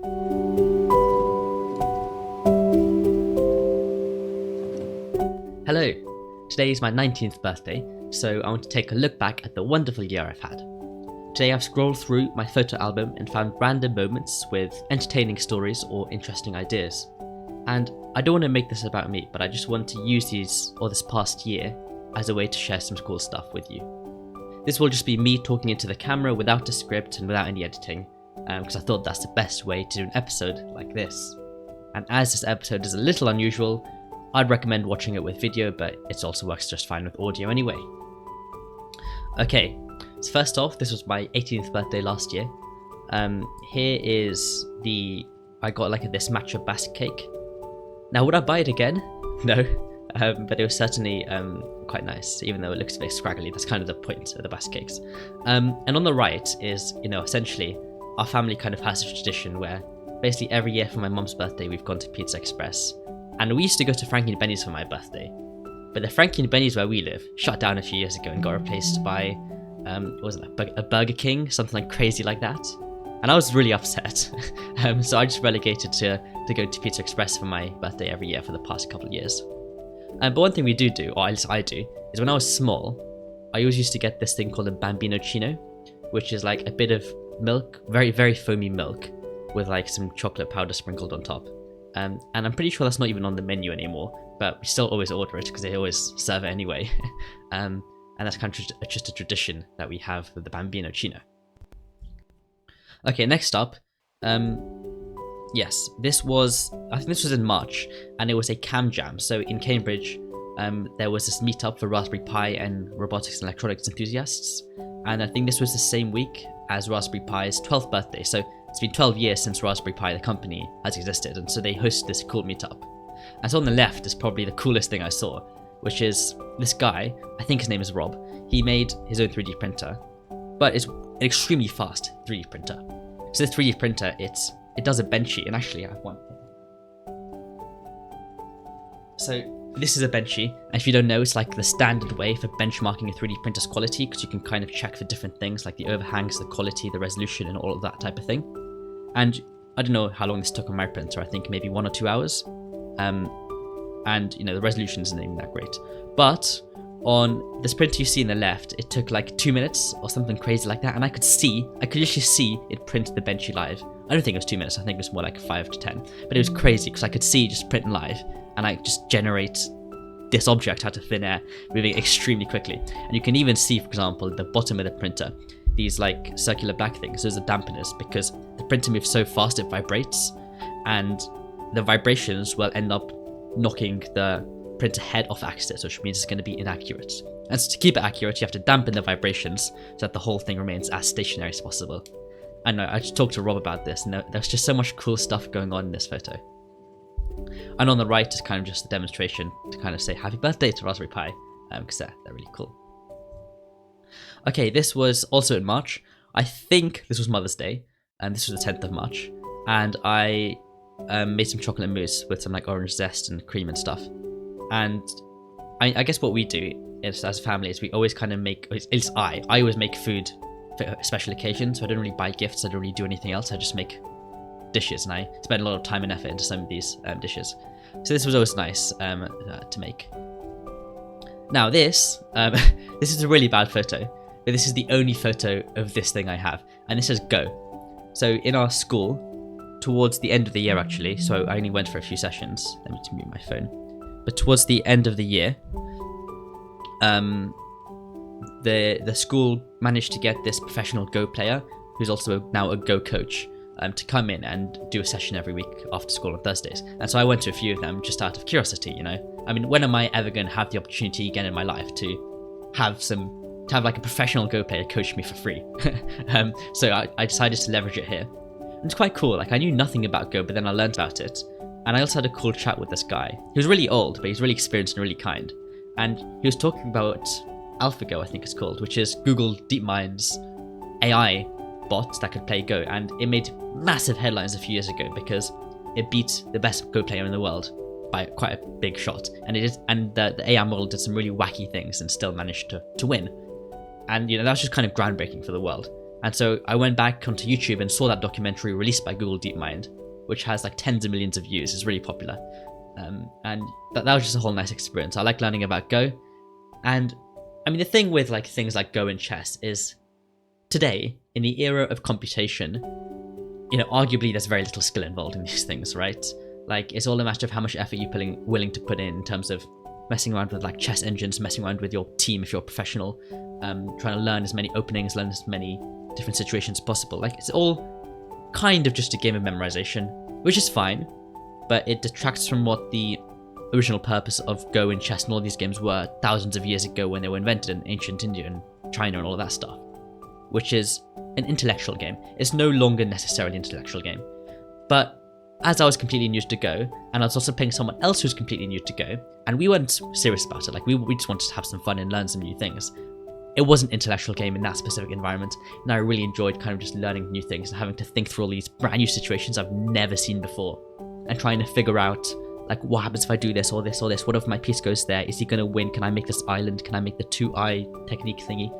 Hello, today is my 19th birthday, so I want to take a look back at the wonderful year I've had. Today I've scrolled through my photo album and found random moments with entertaining stories or interesting ideas. And I don't want to make this about me, but I just want to use this past year as a way to share some cool stuff with you. This will just be me talking into the camera without a script and without any editing, because I thought that's the best way to do an episode like this. And as this episode is a little unusual, I'd recommend watching it with video, but it also works just fine with audio anyway. Okay, so first off, this was my 18th birthday last year. Here is I got this matcha basket cake. Now, would I buy it again? No, but it was certainly quite nice, even though it looks a bit scraggly. That's kind of the point of the basket cakes. And on the right is, essentially, our family kind of has a tradition where basically every year for my mum's birthday, we've gone to Pizza Express. And we used to go to Frankie and Benny's for my birthday. But the Frankie and Benny's where we live shut down a few years ago and got replaced by, a Burger King, something crazy like that. And I was really upset. So I just relegated to go to Pizza Express for my birthday every year for the past couple of years. But one thing we do, or at least I do, is when I was small, I always used to get this thing called a Bambino Chino, which is like a bit of milk, very, very foamy milk, with some chocolate powder sprinkled on top. And I'm pretty sure that's not even on the menu anymore, but we still always order it because they always serve it anyway. And that's kind of just a tradition that we have with the Bambino Chino. Okay, next up, yes, I think this was in March, and it was a cam jam. So in Cambridge, there was this meetup for Raspberry Pi and robotics and electronics enthusiasts, and I think this was the same week as Raspberry Pi's 12th birthday. So it's been 12 years since Raspberry Pi, the company, has existed, and so they hosted this cool meetup. And so on the left is probably the coolest thing I saw, which is this guy, I think his name is Rob. He made his own 3D printer, but it's an extremely fast 3D printer. So this 3D printer, it does a benchy, and actually I have one. So this is a benchy, and if you don't know, it's like the standard way for benchmarking a 3D printer's quality, because you can kind of check for different things like the overhangs, the quality, the resolution, and all of that type of thing. And I don't know how long this took on my printer, I think maybe 1 or 2 hours. And the resolution isn't even that great. But on this printer you see in the left, it took 2 minutes or something crazy like that, and I could literally see it print the benchy live. I don't think it was 2 minutes, I think it was more like 5 to 10. But it was crazy because I could see just print live, and I just generate this object out of thin air, moving extremely quickly. And you can even see, for example, at the bottom of the printer, these circular black things. Those are dampeners, because the printer moves so fast it vibrates, and the vibrations will end up knocking the printer head off axis, which means it's going to be inaccurate. And so to keep it accurate, you have to dampen the vibrations so that the whole thing remains as stationary as possible. I know, I just talked to Rob about this, and there's just so much cool stuff going on in this photo. And on the right is kind of just a demonstration to kind of say happy birthday to Raspberry Pi, because they're really cool. Okay, this was also in March. I think this was Mother's Day, and this was the 10th of March, and I made some chocolate mousse with some orange zest and cream and stuff. And I guess what we do is, as a family, is we always kind of make, at least I always make food for special occasions. So I don't really buy gifts, I don't really do anything else, I just make dishes, and I spend a lot of time and effort into some of these dishes. So this was always nice to make. Now this is a really bad photo, but this is the only photo of this thing I have, and this says go. So in our school, towards the end of the year actually, so I only went for a few sessions, let me just mute my phone, but towards the end of the year, the school managed to get this professional Go player, who's also now a Go coach, to come in and do a session every week after school on Thursdays. And so I went to a few of them just out of curiosity, I mean, when am I ever going to have the opportunity again in my life to have a professional Go player coach me for free? So I decided to leverage it here. And it's quite cool. I knew nothing about Go, but then I learned about it. And I also had a cool chat with this guy. He was really old, but he's really experienced and really kind. And he was talking about AlphaGo, I think it's called, which is Google DeepMind's AI bot that could play Go. And it made massive headlines a few years ago because it beat the best Go player in the world by quite a big shot. And the AI model did some really wacky things and still managed to win. And that was just kind of groundbreaking for the world. And so I went back onto YouTube and saw that documentary released by Google DeepMind, which has like tens of millions of views. It's really popular. And that was just a whole nice experience. I like learning about Go. And I mean, the thing with like things like Go and chess is today, in the era of computation, you know, arguably there's very little skill involved in these things, right? Like, it's all a matter of how much effort you're willing to put in terms of messing around with like chess engines, messing around with your team if you're a professional, trying to learn as many openings, learn as many different situations as possible. Like, it's all kind of just a game of memorization, which is fine, but it detracts from what the original purpose of Go and chess and all these games were thousands of years ago when they were invented in ancient India and China and all of that stuff, which is an intellectual game. It's no longer necessarily an intellectual game. But as I was completely new to Go, and I was also playing someone else who's completely new to Go, and we weren't serious about it, like we just wanted to have some fun and learn some new things. It was an intellectual game in that specific environment, and I really enjoyed kind of just learning new things and having to think through all these brand new situations I've never seen before, and trying to figure out, like, what happens if I do this or this or this? What if my piece goes there? Is he going to win? Can I make this island? Can I make the 2-eye technique thingy?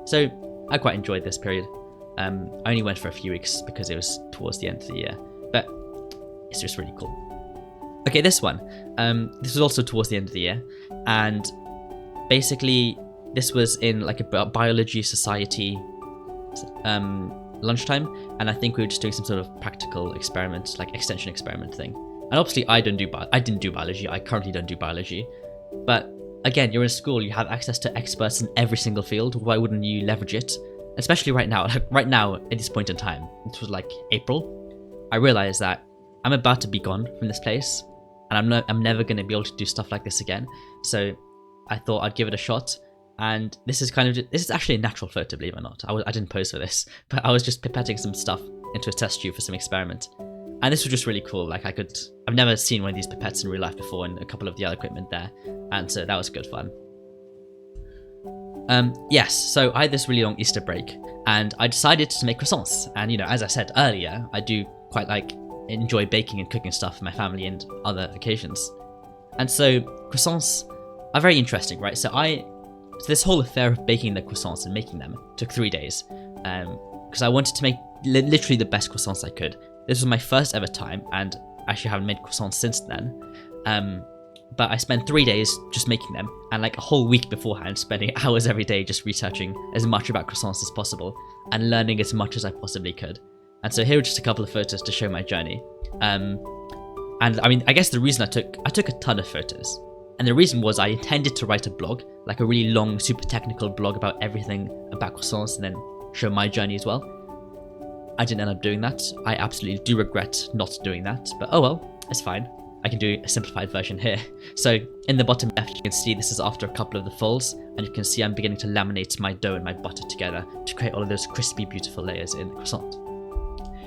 So I quite enjoyed this period. I only went for a few weeks because it was towards the end of the year, but it's just really cool. Okay, this one. This was also towards the end of the year, and basically this was in like a biology society lunchtime, and I think we were just doing some sort of practical experiment, like extension experiment thing. And obviously I didn't do biology. I currently don't do biology, but again, you're in school, you have access to experts in every single field. Why wouldn't you leverage it? Especially right now. Like right now, at this point in time, it was like April. I realized that I'm about to be gone from this place, and I'm never going to be able to do stuff like this again. So I thought I'd give it a shot. And this is actually a natural photo, believe it or not. I didn't pose for this, but I was just pipetting some stuff into a test tube for some experiment. And this was just really cool. Like I've never seen one of these pipettes in real life before, and a couple of the other equipment there. And so that was good fun. Yes, so I had this really long Easter break, and I decided to make croissants. And, you know, as I said earlier, I do quite enjoy baking and cooking stuff for my family and other occasions. And so croissants are very interesting, right? So this whole affair of baking the croissants and making them took 3 days, because I wanted to make literally the best croissants I could. This was my first ever time, and I actually haven't made croissants since then. But I spent 3 days just making them, and like a whole week beforehand spending hours every day just researching as much about croissants as possible and learning as much as I possibly could. And so here are just a couple of photos to show my journey. And I mean, I guess the reason I took a ton of photos, and the reason was I intended to write a blog, like a really long, super technical blog about everything about croissants, and then show my journey as well. I didn't end up doing that. I absolutely do regret not doing that, but oh well, it's fine. I can do a simplified version here. So in the bottom left, you can see this is after a couple of the folds, and you can see I'm beginning to laminate my dough and my butter together to create all of those crispy, beautiful layers in the croissant.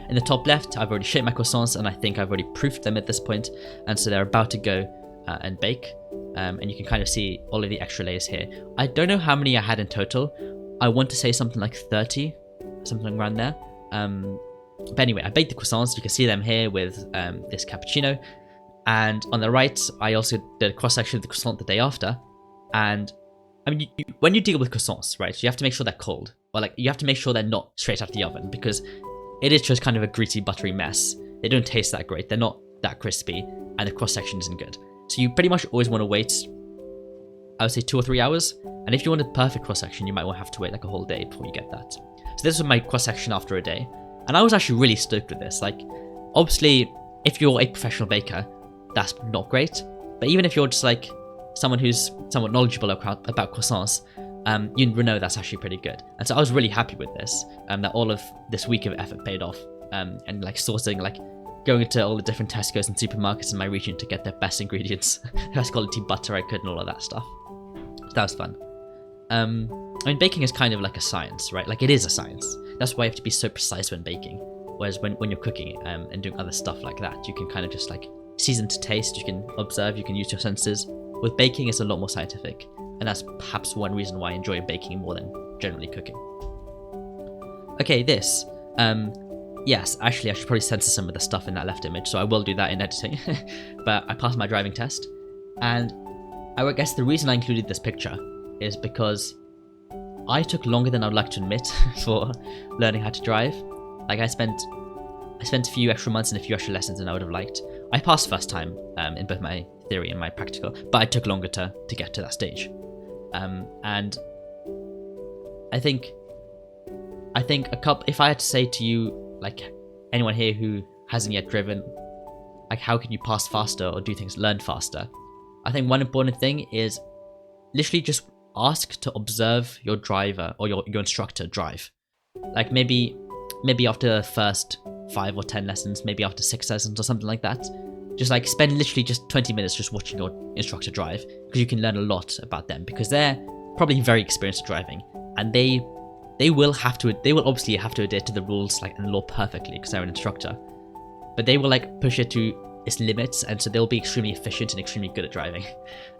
In the top left, I've already shaped my croissants, and I think I've already proofed them at this point, and so they're about to go and bake. And you can kind of see all of the extra layers here. I don't know how many I had in total. I want to say something like 30, something around there. But anyway, I baked the croissants. You can see them here with this cappuccino. And on the right, I also did a cross-section of the croissant the day after. And I mean, when you deal with croissants, right, you have to make sure they're cold. Or like, you have to make sure they're not straight out of the oven, because it is just kind of a greasy, buttery mess. They don't taste that great. They're not that crispy, and the cross-section isn't good. So you pretty much always want to wait, I would say 2 or 3 hours. And if you want a perfect cross-section, you might have to wait like a whole day before you get that. So this was my cross-section after a day. And I was actually really stoked with this. Like, obviously, if you're a professional baker, that's not great. But even if you're just like someone who's somewhat knowledgeable about croissants, you know that's actually pretty good. And so I was really happy with this, that all of this week of effort paid off, and like sourcing, like going to all the different Tesco's and supermarkets in my region to get the best ingredients, best quality butter I could, and all of that stuff. So that was fun. I mean, baking is kind of like a science, right? Like, it is a science. That's why you have to be so precise when baking. Whereas when you're cooking and doing other stuff like that, you can kind of just like season to taste, you can observe, you can use your senses. With baking, it's a lot more scientific, and that's perhaps one reason why I enjoy baking more than generally cooking. Okay, this. Yes, actually, I should probably censor some of the stuff in that left image, so I will do that in editing. But I passed my driving test, and I guess the reason I included this picture is because I took longer than I'd like to admit for learning how to drive. Like I spent a few extra months and a few extra lessons than I would have liked. I passed first time in both my theory and my practical, but it took longer to get to that stage. And I think if I had to say to you, like anyone here who hasn't yet driven, like how can you pass faster or do things learn faster? I think one important thing is literally just ask to observe your driver or your instructor drive. Like maybe after the first 5 or 10 lessons, maybe after 6 lessons or something like that, just like spend literally just 20 minutes just watching your instructor drive, because you can learn a lot about them, because they're probably very experienced at driving, and they will obviously have to adhere to the rules like and law perfectly because they're an instructor, but they will like push it to its limits, and so they'll be extremely efficient and extremely good at driving.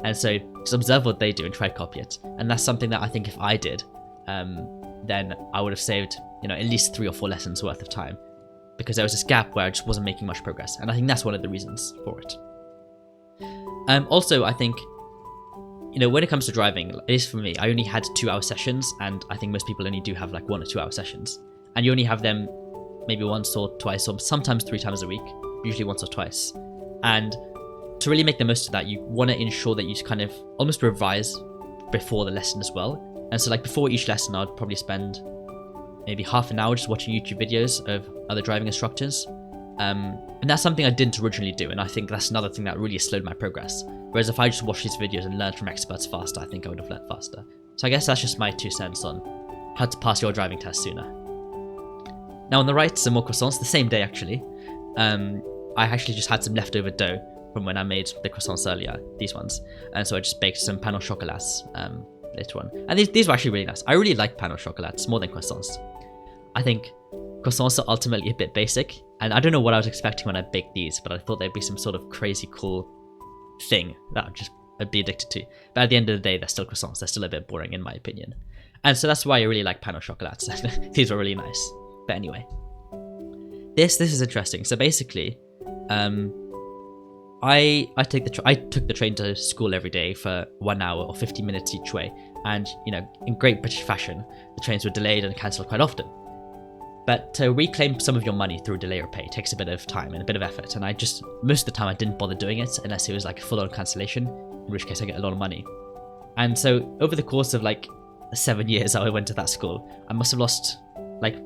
And so just observe what they do and try to copy it. And that's something that I think if I did, then I would have saved, at least 3 or 4 lessons worth of time, because there was this gap where I just wasn't making much progress, and I think that's one of the reasons for it. Also, I think, when it comes to driving, at least for me, I only had 2-hour sessions, and I think most people only do have like 1 or 2-hour sessions, and you only have them maybe once or twice, or sometimes 3 times a week, usually once or twice. And to really make the most of that, you want to ensure that you kind of almost revise before the lesson as well. And so like before each lesson, I'd probably spend maybe half an hour just watching YouTube videos of other driving instructors. And that's something I didn't originally do, and I think that's another thing that really slowed my progress. Whereas if I just watched these videos and learned from experts faster, I think I would have learned faster. So I guess that's just my 2 cents on how to pass your driving test sooner. Now on the right, some more croissants, the same day actually. I actually just had some leftover dough from when I made the croissants earlier, these ones. And so I just baked some pain au chocolat later on. And these were actually really nice. I really like pain au chocolat more than croissants. I think croissants are ultimately a bit basic, and I don't know what I was expecting when I baked these, but I thought they'd be some sort of crazy cool thing that I'd be addicted to. But at the end of the day, they're still croissants. They're still a bit boring in my opinion. And so that's why I really like pain au chocolat. These were really nice. But anyway, this is interesting. So basically, I took the train to school every day for 1 hour or 50 minutes each way, and in great British fashion, the trains were delayed and cancelled quite often. But to reclaim some of your money through delay or pay takes a bit of time and a bit of effort, and most of the time I didn't bother doing it unless it was like a full-on cancellation, in which case I get a lot of money. And so over the course of like 7 years I went to that school, I must have lost like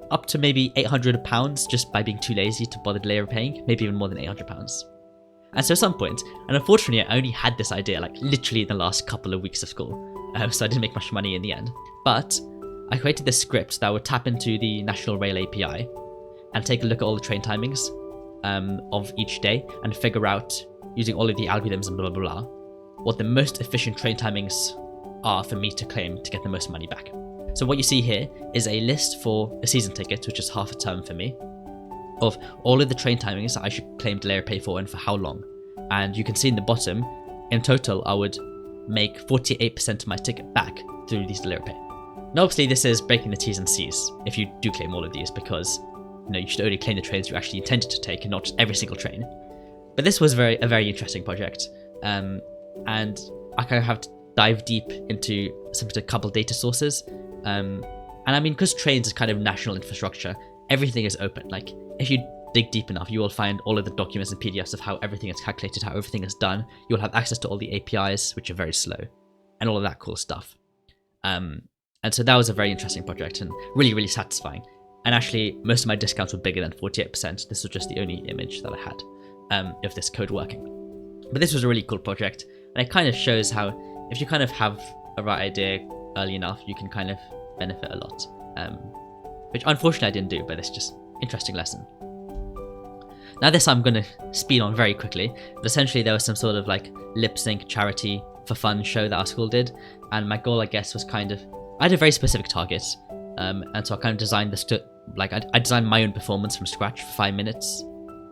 up to maybe £800 just by being too lazy to bother delay or paying, maybe even more than £800. And so at some point, and unfortunately I only had this idea like literally in the last couple of weeks of school, so I didn't make much money in the end, but I created this script that would tap into the National Rail API and take a look at all the train timings of each day and figure out, using all of the algorithms and blah blah blah, what the most efficient train timings are for me to claim to get the most money back. So what you see here is a list for a season ticket, which is half a term for me, of all of the train timings that I should claim delay or pay for and for how long. And you can see in the bottom, in total, I would make 48% of my ticket back through these delay or pay. Now obviously this is breaking the T's and C's if you do claim all of these, because you should only claim the trains you actually intended to take and not just every single train. But this was a very interesting project, and I kind of have to dive deep into a couple data sources. And I mean, because trains is kind of national infrastructure, everything is open. Like if you dig deep enough, you will find all of the documents and PDFs of how everything is calculated, how everything is done. You'll have access to all the APIs, which are very slow, and all of that cool stuff. And so that was a very interesting project and really, really satisfying. And actually, most of my discounts were bigger than 48%. This was just the only image that I had of this code working. But this was a really cool project, and it kind of shows how if you kind of have a right idea early enough, you can kind of benefit a lot. Which unfortunately I didn't do, but it's just an interesting lesson. Now this I'm going to speed on very quickly, but essentially there was some sort of like lip sync charity for fun show that our school did, and my goal I guess was kind of, I had a very specific target, and so I kind of designed this to, like, I designed my own performance from scratch for 5 minutes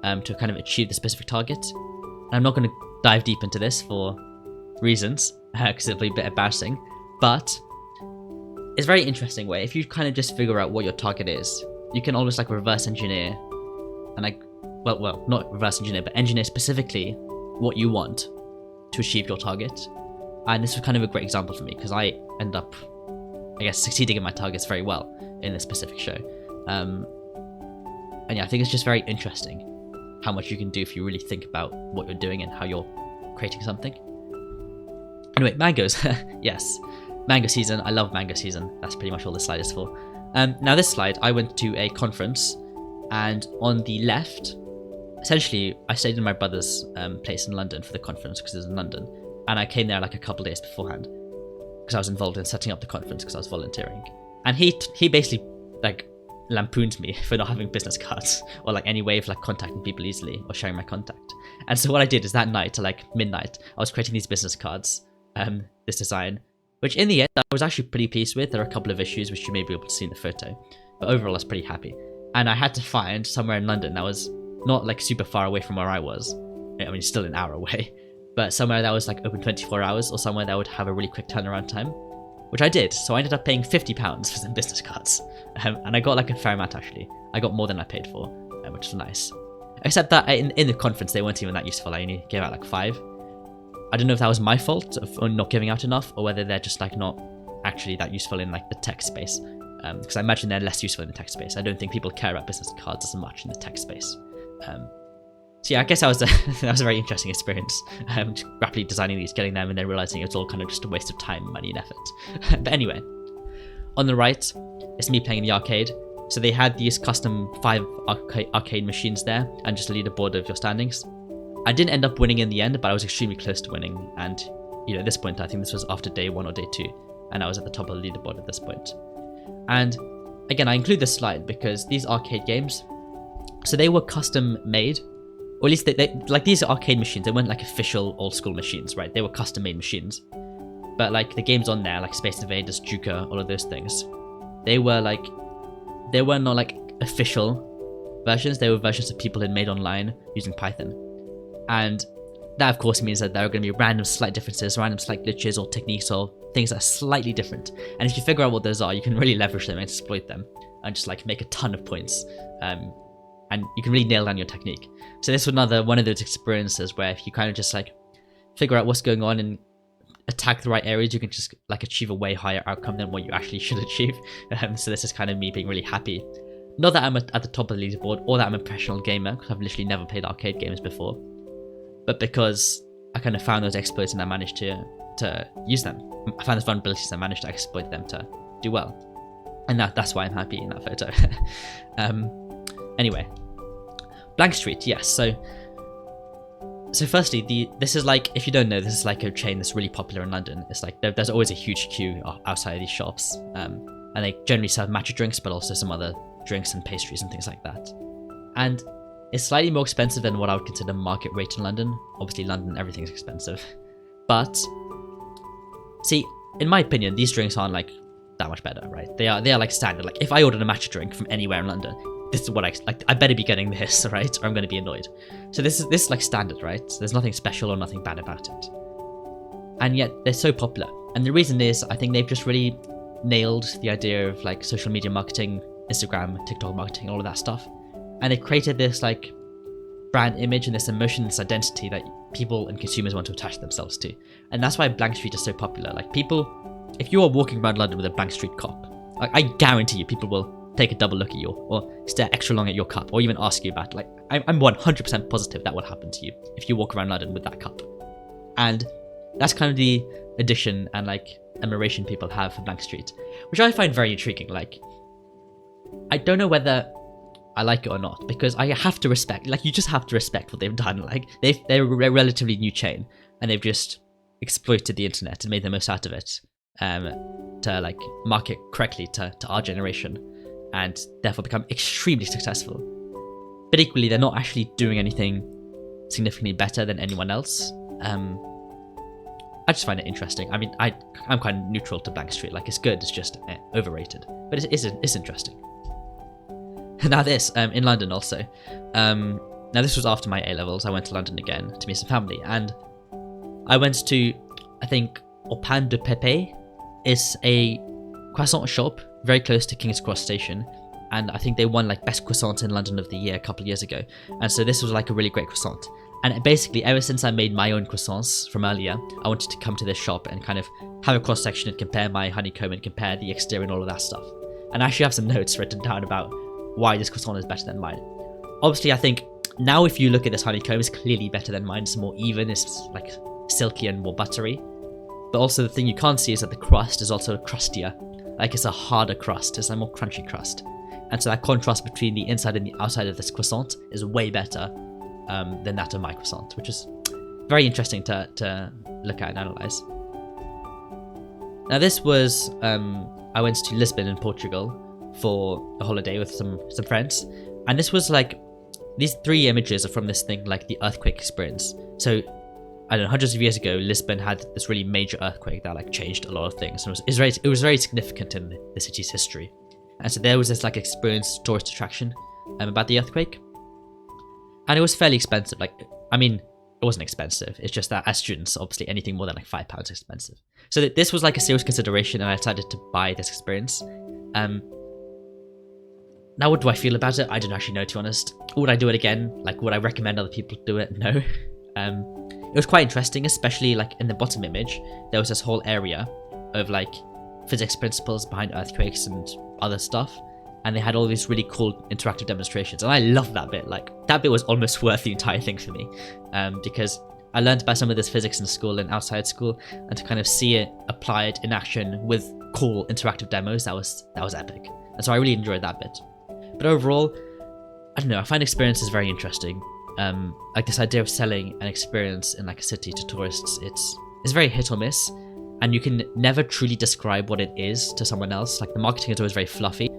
to kind of achieve the specific target. And I'm not going to dive deep into this for reasons, because it'll be a bit embarrassing, but it's a very interesting way. If you kind of just figure out what your target is, you can almost like reverse engineer, and like, well, not reverse engineer, but engineer specifically what you want to achieve your target. And this was kind of a great example for me, because I ended up I guess, succeeding in my targets very well in this specific show. And yeah, I think it's just very interesting how much you can do if you really think about what you're doing and how you're creating something. Anyway, mangoes. Yes, mango season. I love mango season. That's pretty much all this slide is for. Now this slide, I went to a conference, and on the left, essentially, I stayed in my brother's place in London for the conference because it was in London, and I came there like a couple days beforehand because I was involved in setting up the conference because I was volunteering. And he basically like lampooned me for not having business cards or like any way of like contacting people easily or sharing my contact. And so what I did is that night, to like midnight, I was creating these business cards, this design, which in the end I was actually pretty pleased with. There are a couple of issues which you may be able to see in the photo, but overall I was pretty happy. And I had to find somewhere in London that was not like super far away from where I was. I mean, still an hour away, but somewhere that was like open 24 hours or somewhere that would have a really quick turnaround time, which I did. So I ended up paying £50 for some business cards, and I got like a fair amount actually. I got more than I paid for, which was nice. Except that in the conference they weren't even that useful. I only gave out like 5. I don't know if that was my fault of not giving out enough, or whether they're just like not actually that useful in like the tech space. Because I imagine they're less useful in the tech space. I don't think people care about business cards as much in the tech space. So yeah, I guess that was a very interesting experience. Rapidly designing these, getting them, and then realizing it's all kind of just a waste of time, money, and effort. But anyway, on the right, it's me playing in the arcade. So they had these custom 5 arcade machines there, and just a leaderboard of your standings. I didn't end up winning in the end, but I was extremely close to winning. And at this point, I think this was after day 1 or day 2, and I was at the top of the leaderboard at this point. And again, I include this slide because these arcade games, so they were custom made, or at least they like these arcade machines. They weren't like official old school machines, right? They were custom made machines. But like the games on there, like Space Invaders, Juka, all of those things, they were not like official versions. They were versions that people had made online using Python. And that of course means that there are going to be random slight differences, random slight glitches or techniques or things that are slightly different. And if you figure out what those are, you can really leverage them and exploit them and just like make a ton of points. And you can really nail down your technique. So this was another one of those experiences where if you kind of just like figure out what's going on and attack the right areas, you can just like achieve a way higher outcome than what you actually should achieve. So this is kind of me being really happy. Not that I'm at the top of the leaderboard or that I'm a professional gamer, because I've literally never played arcade games before, but because I kind of found those exploits and I managed to use them. I found those vulnerabilities and I managed to exploit them to do well. And that's why I'm happy in that photo. Anyway, Blank Street, yes. So firstly, this is like, if you don't know, this is like a chain that's really popular in London. It's like there's always a huge queue outside of these shops, and they generally serve matcha drinks, but also some other drinks and pastries and things like that. And it's slightly more expensive than what I would consider market rate in London. Obviously, London, everything's expensive. But see, in my opinion, these drinks aren't like that much better, right? They are like standard. Like if I ordered a matcha drink from anywhere in London, this is what I like. I better be getting this, right? Or I'm going to be annoyed. So this is like standard, right? So there's nothing special or nothing bad about it. And yet they're so popular. And the reason is, I think they've just really nailed the idea of like social media marketing, Instagram, TikTok marketing, all of that stuff. And they've created this like brand image and this emotion, this identity that people and consumers want to attach themselves to. And that's why Blank Street is so popular. Like people, if you are walking around London with a Blank Street cup, like I guarantee you people will take a double look at you or stare extra long at your cup or even ask you about it. Like I'm 100% positive that will happen to you if you walk around London with that cup. And that's kind of the addition and like admiration people have for Blank Street, which I find very intriguing. Like I don't know whether I like it or not, because I have to respect, like you just have to respect what they've done. Like they're a relatively new chain and they've just exploited the internet and made the most out of it to like market correctly to our generation, and therefore become extremely successful. But equally, they're not actually doing anything significantly better than anyone else. I just find it interesting. I mean, I'm kind of neutral to Blank Street. Like it's good, it's just overrated, but it's interesting. Now this, in London also. Now this was after my A-levels. I went to London again to meet some family, and I went to, I think, Au Pain de Pepe. It's a croissant shop very close to King's Cross Station, and I think they won like best croissant in London of the year a couple of years ago. And so this was like a really great croissant. And basically, ever since I made my own croissants from earlier, I wanted to come to this shop and kind of have a cross section and compare my honeycomb and compare the exterior and all of that stuff. And I actually have some notes written down about why this croissant is better than mine. Obviously, I think now if you look at this honeycomb, it's clearly better than mine. It's more even, it's like silky and more buttery. But also the thing you can't see is that the crust is also crustier. Like it's a harder crust, it's a more crunchy crust. And so that contrast between the inside and the outside of this croissant is way better than that of my croissant, which is very interesting to look at and analyze. Now this was, I went to Lisbon in Portugal for a holiday with some friends. And this was like, these 3 images are from this thing, like the earthquake experience. So, I don't know, hundreds of years ago, Lisbon had this really major earthquake that like changed a lot of things. And it was very significant in the city's history. And so there was this like experience tourist attraction about the earthquake. And it was fairly expensive. Like, I mean, it wasn't expensive. It's just that as students, obviously anything more than like £5 is expensive. So this was like a serious consideration, and I decided to buy this experience. Now, what do I feel about it? I don't actually know, to be honest. Would I do it again? Like, would I recommend other people do it? No. It was quite interesting, especially like in the bottom image, there was this whole area of like physics principles behind earthquakes and other stuff. And they had all these really cool interactive demonstrations. And I loved that bit. Like, that bit was almost worth the entire thing for me. Because I learned about some of this physics in school and outside school, and to kind of see it applied in action with cool interactive demos, that was epic. And so I really enjoyed that bit. But overall, I don't know, I find experiences very interesting. Like this idea of selling an experience in like a city to tourists, it's very hit or miss. And you can never truly describe what it is to someone else. Like the marketing is always very fluffy.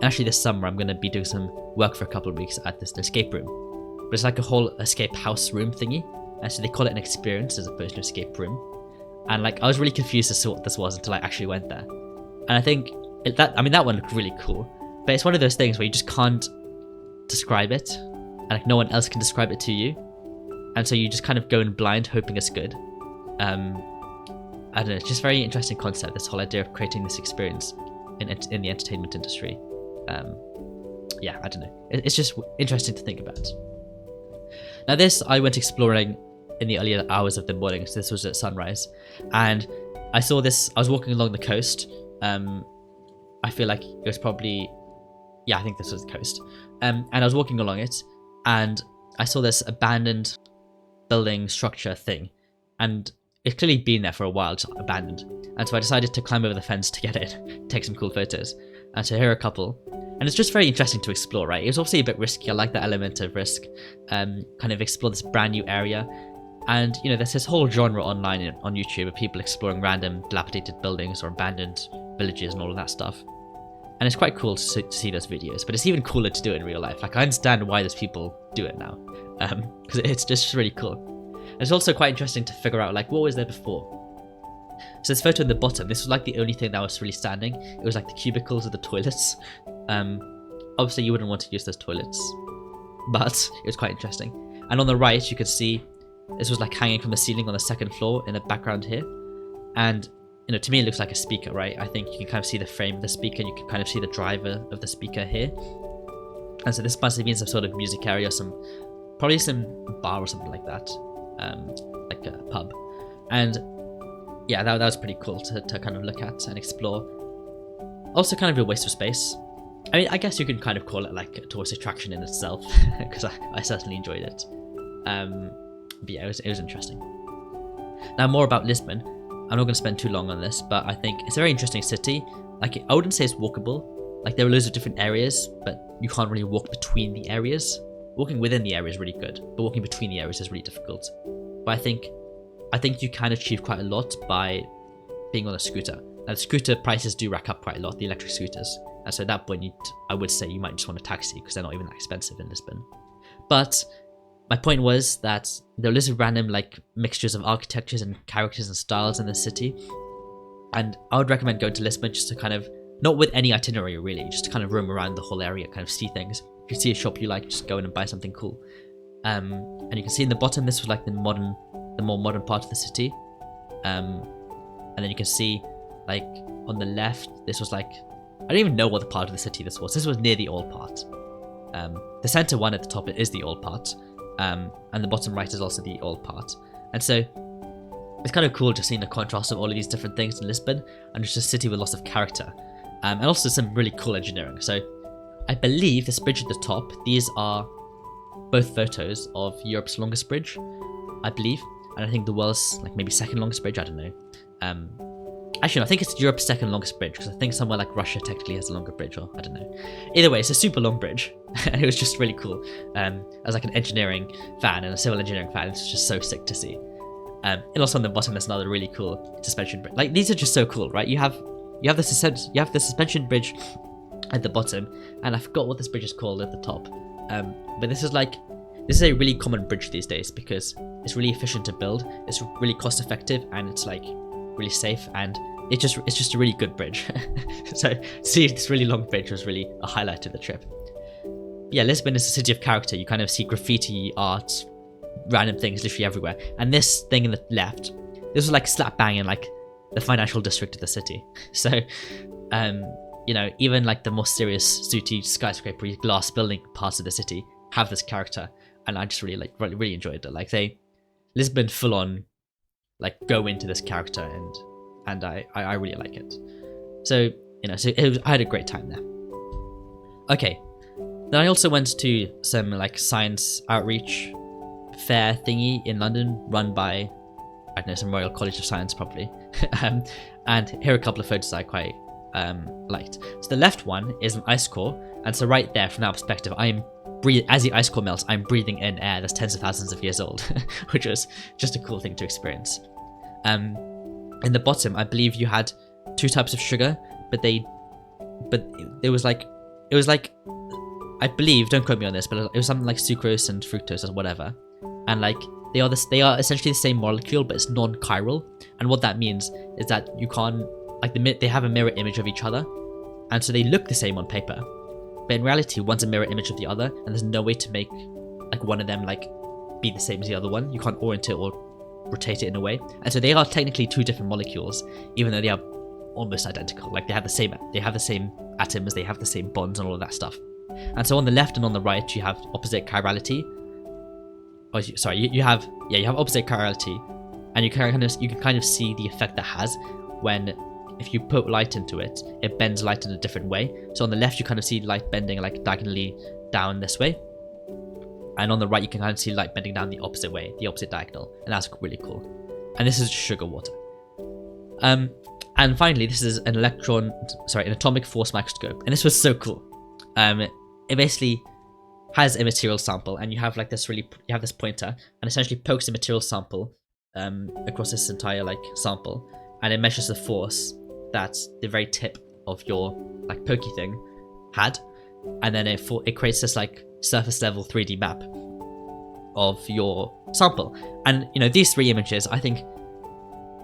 Actually this summer I'm going to be doing some work for a couple of weeks at this escape room. But it's like a whole escape house room thingy. And so they call it an experience as opposed to an escape room. And like I was really confused as to what this was until I actually went there. And I think that one looked really cool. But it's one of those things where you just can't describe it. And like no one else can describe it to you. And so you just kind of go in blind hoping it's good. I don't know, it's just a very interesting concept, this whole idea of creating this experience in the entertainment industry. Yeah, I don't know. It's just interesting to think about. Now this, I went exploring in the earlier hours of the morning, so this was at sunrise. And I saw this, I was walking along the coast. I feel like it was probably, yeah, I think this was the coast. And I was walking along it, and I saw this abandoned building structure thing. And it's clearly been there for a while, just abandoned. And so I decided to climb over the fence to get it, take some cool photos. And so here are a couple. And it's just very interesting to explore, right? It was obviously a bit risky. I like that element of risk. Kind of explore this brand new area. And, you know, there's this whole genre online on YouTube of people exploring random dilapidated buildings or abandoned villages and all of that stuff. And it's quite cool to see those videos, but it's even cooler to do it in real life. Like, I understand why those people do it now. Because it's just really cool. And it's also quite interesting to figure out, like, what was there before? So this photo in the bottom, this was like the only thing that was really standing. It was like the cubicles of the toilets. Obviously you wouldn't want to use those toilets, but it was quite interesting. And on the right, you could see this was like hanging from the ceiling on the second floor in the background here. And, you know, to me it looks like a speaker, right? I think you can kind of see the frame of the speaker, and you can kind of see the driver of the speaker here. And so this must have been some sort of music area, probably some bar or something like that, like a pub. And yeah, that was pretty cool to kind of look at and explore. Also kind of a waste of space. I mean, I guess you could kind of call it like a tourist attraction in itself, because I certainly enjoyed it. But yeah, it was interesting. Now more about Lisbon. I'm not going to spend too long on this, but I think it's a very interesting city. Like, I wouldn't say it's walkable. Like, there are loads of different areas, but you can't really walk between the areas. Walking within the area is really good, but walking between the areas is really difficult. But I think you can achieve quite a lot by being on a scooter. Now, the scooter prices do rack up quite a lot, the electric scooters. And so at that point, I would say you might just want a taxi, because they're not even that expensive in Lisbon. But my point was that there are loads of random like mixtures of architectures and characters and styles in the city. And I would recommend going to Lisbon just to kind of, not with any itinerary really, just to kind of roam around the whole area, kind of see things. If you see a shop you like, just go in and buy something cool. And you can see in the bottom, this was like the more modern part of the city. And then you can see like on the left, this was like, I don't even know what the part of the city this was. This was near the old part. The center one at the top is the old part. and the bottom right is also the old part. And so it's kind of cool just seeing the contrast of all of these different things in Lisbon, and it's just a city with lots of character, and also some really cool engineering. So I believe this bridge at the top, these are both photos of Europe's longest bridge, I believe, and I think the world's like maybe second longest bridge, I don't know. Actually, no, I think it's Europe's second longest bridge, because I think somewhere like Russia technically has a longer bridge, or I don't know. Either way, it's a super long bridge, and it was just really cool. As like an engineering fan and a civil engineering fan, it's just so sick to see. And also on the bottom, there's another really cool suspension bridge. Like, these are just so cool, right? You have the suspension bridge at the bottom, and I forgot what this bridge is called at the top. But this is a really common bridge these days, because it's really efficient to build, it's really cost effective, and it's like really safe, and it's just a really good bridge. So see this really long bridge was really a highlight of the trip. Yeah, Lisbon is a city of character. You kind of see graffiti, art, random things literally everywhere. And this thing in the left, this was like slap bang in like the financial district of the city. So you know, even like the more serious sooty skyscraper glass building parts of the city have this character, and I just really enjoyed it. Like Lisbon full on like go into this character, and I really like it. So you know, I had a great time there. Okay, then I also went to some like science outreach fair thingy in London, run by, I don't know, some Royal College of Science probably. And here are a couple of photos I quite liked. So the left one is an ice core, and so right there from that perspective, as the ice core melts, I'm breathing in air that's tens of thousands of years old, which was just a cool thing to experience. In the bottom, I believe you had two types of sugar, but it was like, I believe, don't quote me on this, but it was something like sucrose and fructose or whatever, and like they are essentially the same molecule, but it's non-chiral. And what that means is that you can't, like, they have a mirror image of each other, and so they look the same on paper, but in reality one's a mirror image of the other, and there's no way to make like one of them like be the same as the other one. You can't orient it or rotate it in a way, and so they are technically two different molecules, even though they are almost identical. Like they have the same atoms, they have the same bonds and all of that stuff. And so on the left and on the right you have opposite chirality. Oh, sorry, you have opposite chirality, and you can kind of see the effect that has when, if you put light into it, it bends light in a different way. So on the left you kind of see light bending like diagonally down this way, and on the right you can kind of see light bending down the opposite way, the opposite diagonal, and that's really cool. And this is sugar water. And finally, this is an atomic force microscope, and this was so cool. It basically has a material sample, and you have like this pointer, and essentially pokes a material sample across this entire like sample, and it measures the force that the very tip of your like pokey thing had, and then it creates this like surface level 3D map of your sample. And you know, these three images, I think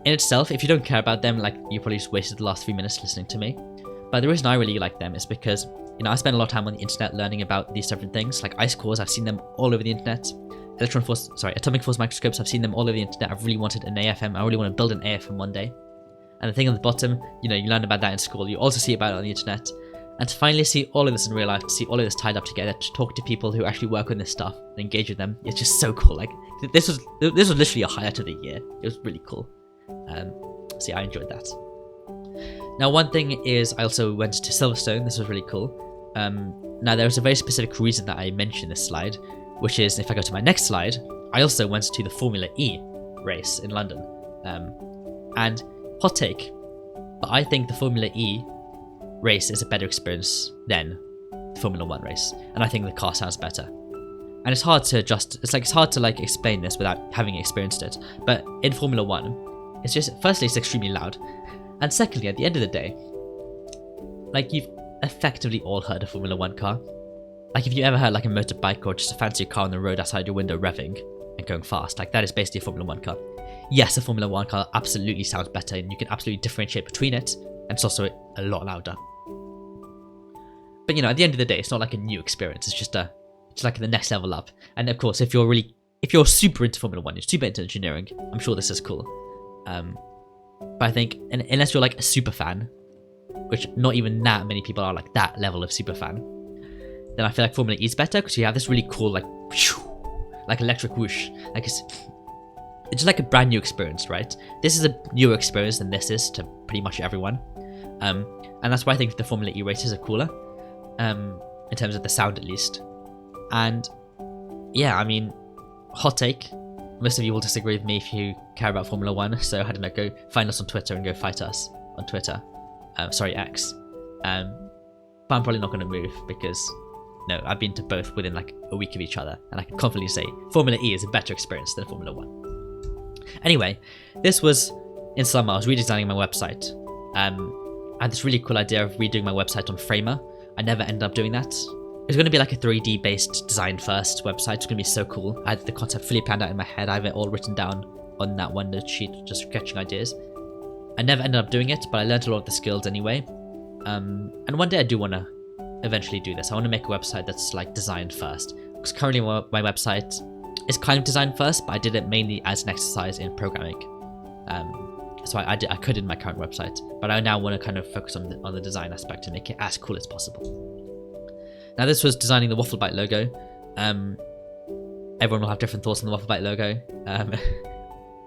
in itself, if you don't care about them, like, you probably just wasted the last 3 minutes listening to me. But the reason I really like them is because, you know, I spend a lot of time on the internet learning about these different things, like ice cores. I've seen them all over the internet. Atomic force microscopes, I've seen them all over the internet. I've really wanted an AFM. I really want to build an AFM one day. And the thing on the bottom, you know, you learn about that in school. You also see about it on the internet. And to finally see all of this in real life, to see all of this tied up together, to talk to people who actually work on this stuff and engage with them, it's just so cool. Like, this was literally a highlight of the year. It was really cool. So yeah, I enjoyed that. Now, one thing is, I also went to Silverstone. This was really cool. Now, there was a very specific reason that I mentioned this slide, which is, if I go to my next slide, I also went to the Formula E race in London. And hot take, but I think the Formula E race is a better experience than the Formula 1 race, and I think the car sounds better. And it's hard to explain this without having experienced it. But in Formula 1, it's just, firstly, it's extremely loud, and secondly, at the end of the day, like, you've effectively all heard a Formula 1 car. Like, if you ever heard like a motorbike or just a fancy car on the road outside your window revving and going fast, like, that is basically a Formula 1 car. Yes, a Formula 1 car absolutely sounds better, and you can absolutely differentiate between it, and it's also a lot louder. But, you know, at the end of the day, it's not like a new experience. It's just like the next level up. And of course, if you're super into Formula 1, you're super into engineering, I'm sure this is cool. But I think, unless you're like a super fan, which not even that many people are like that level of super fan, then I feel like Formula E is better, because you have this really cool, like, like electric whoosh. Like it's just like a brand new experience, right? This is a newer experience than this is to pretty much everyone. And that's why I think the Formula E races are cooler, in terms of the sound at least. And yeah, I mean, hot take. Most of you will disagree with me if you care about Formula 1, so I don't know, go find us on Twitter and go fight us on Twitter. Sorry, X. But I'm probably not going to move because, no, I've been to both within like a week of each other, and I can confidently say Formula E is a better experience than Formula 1. Anyway, this was in summer. I was redesigning my website. I had this really cool idea of redoing my website on Framer. I never ended up doing that. It was going to be like a 3D based design first website. It's going to be so cool. I had the concept fully planned out in my head. I have it all written down on that OneNote sheet, just sketching ideas. I never ended up doing it, but I learned a lot of the skills anyway. And one day I do want to eventually do this. I want to make a website that's like designed first. Because currently my website is kind of designed first, but I did it mainly as an exercise in programming. So I could in my current website, but I now want to kind of focus on the design aspect and make it as cool as possible. Now this was designing the Waffle Bite logo. Everyone will have different thoughts on the Waffle Bite logo.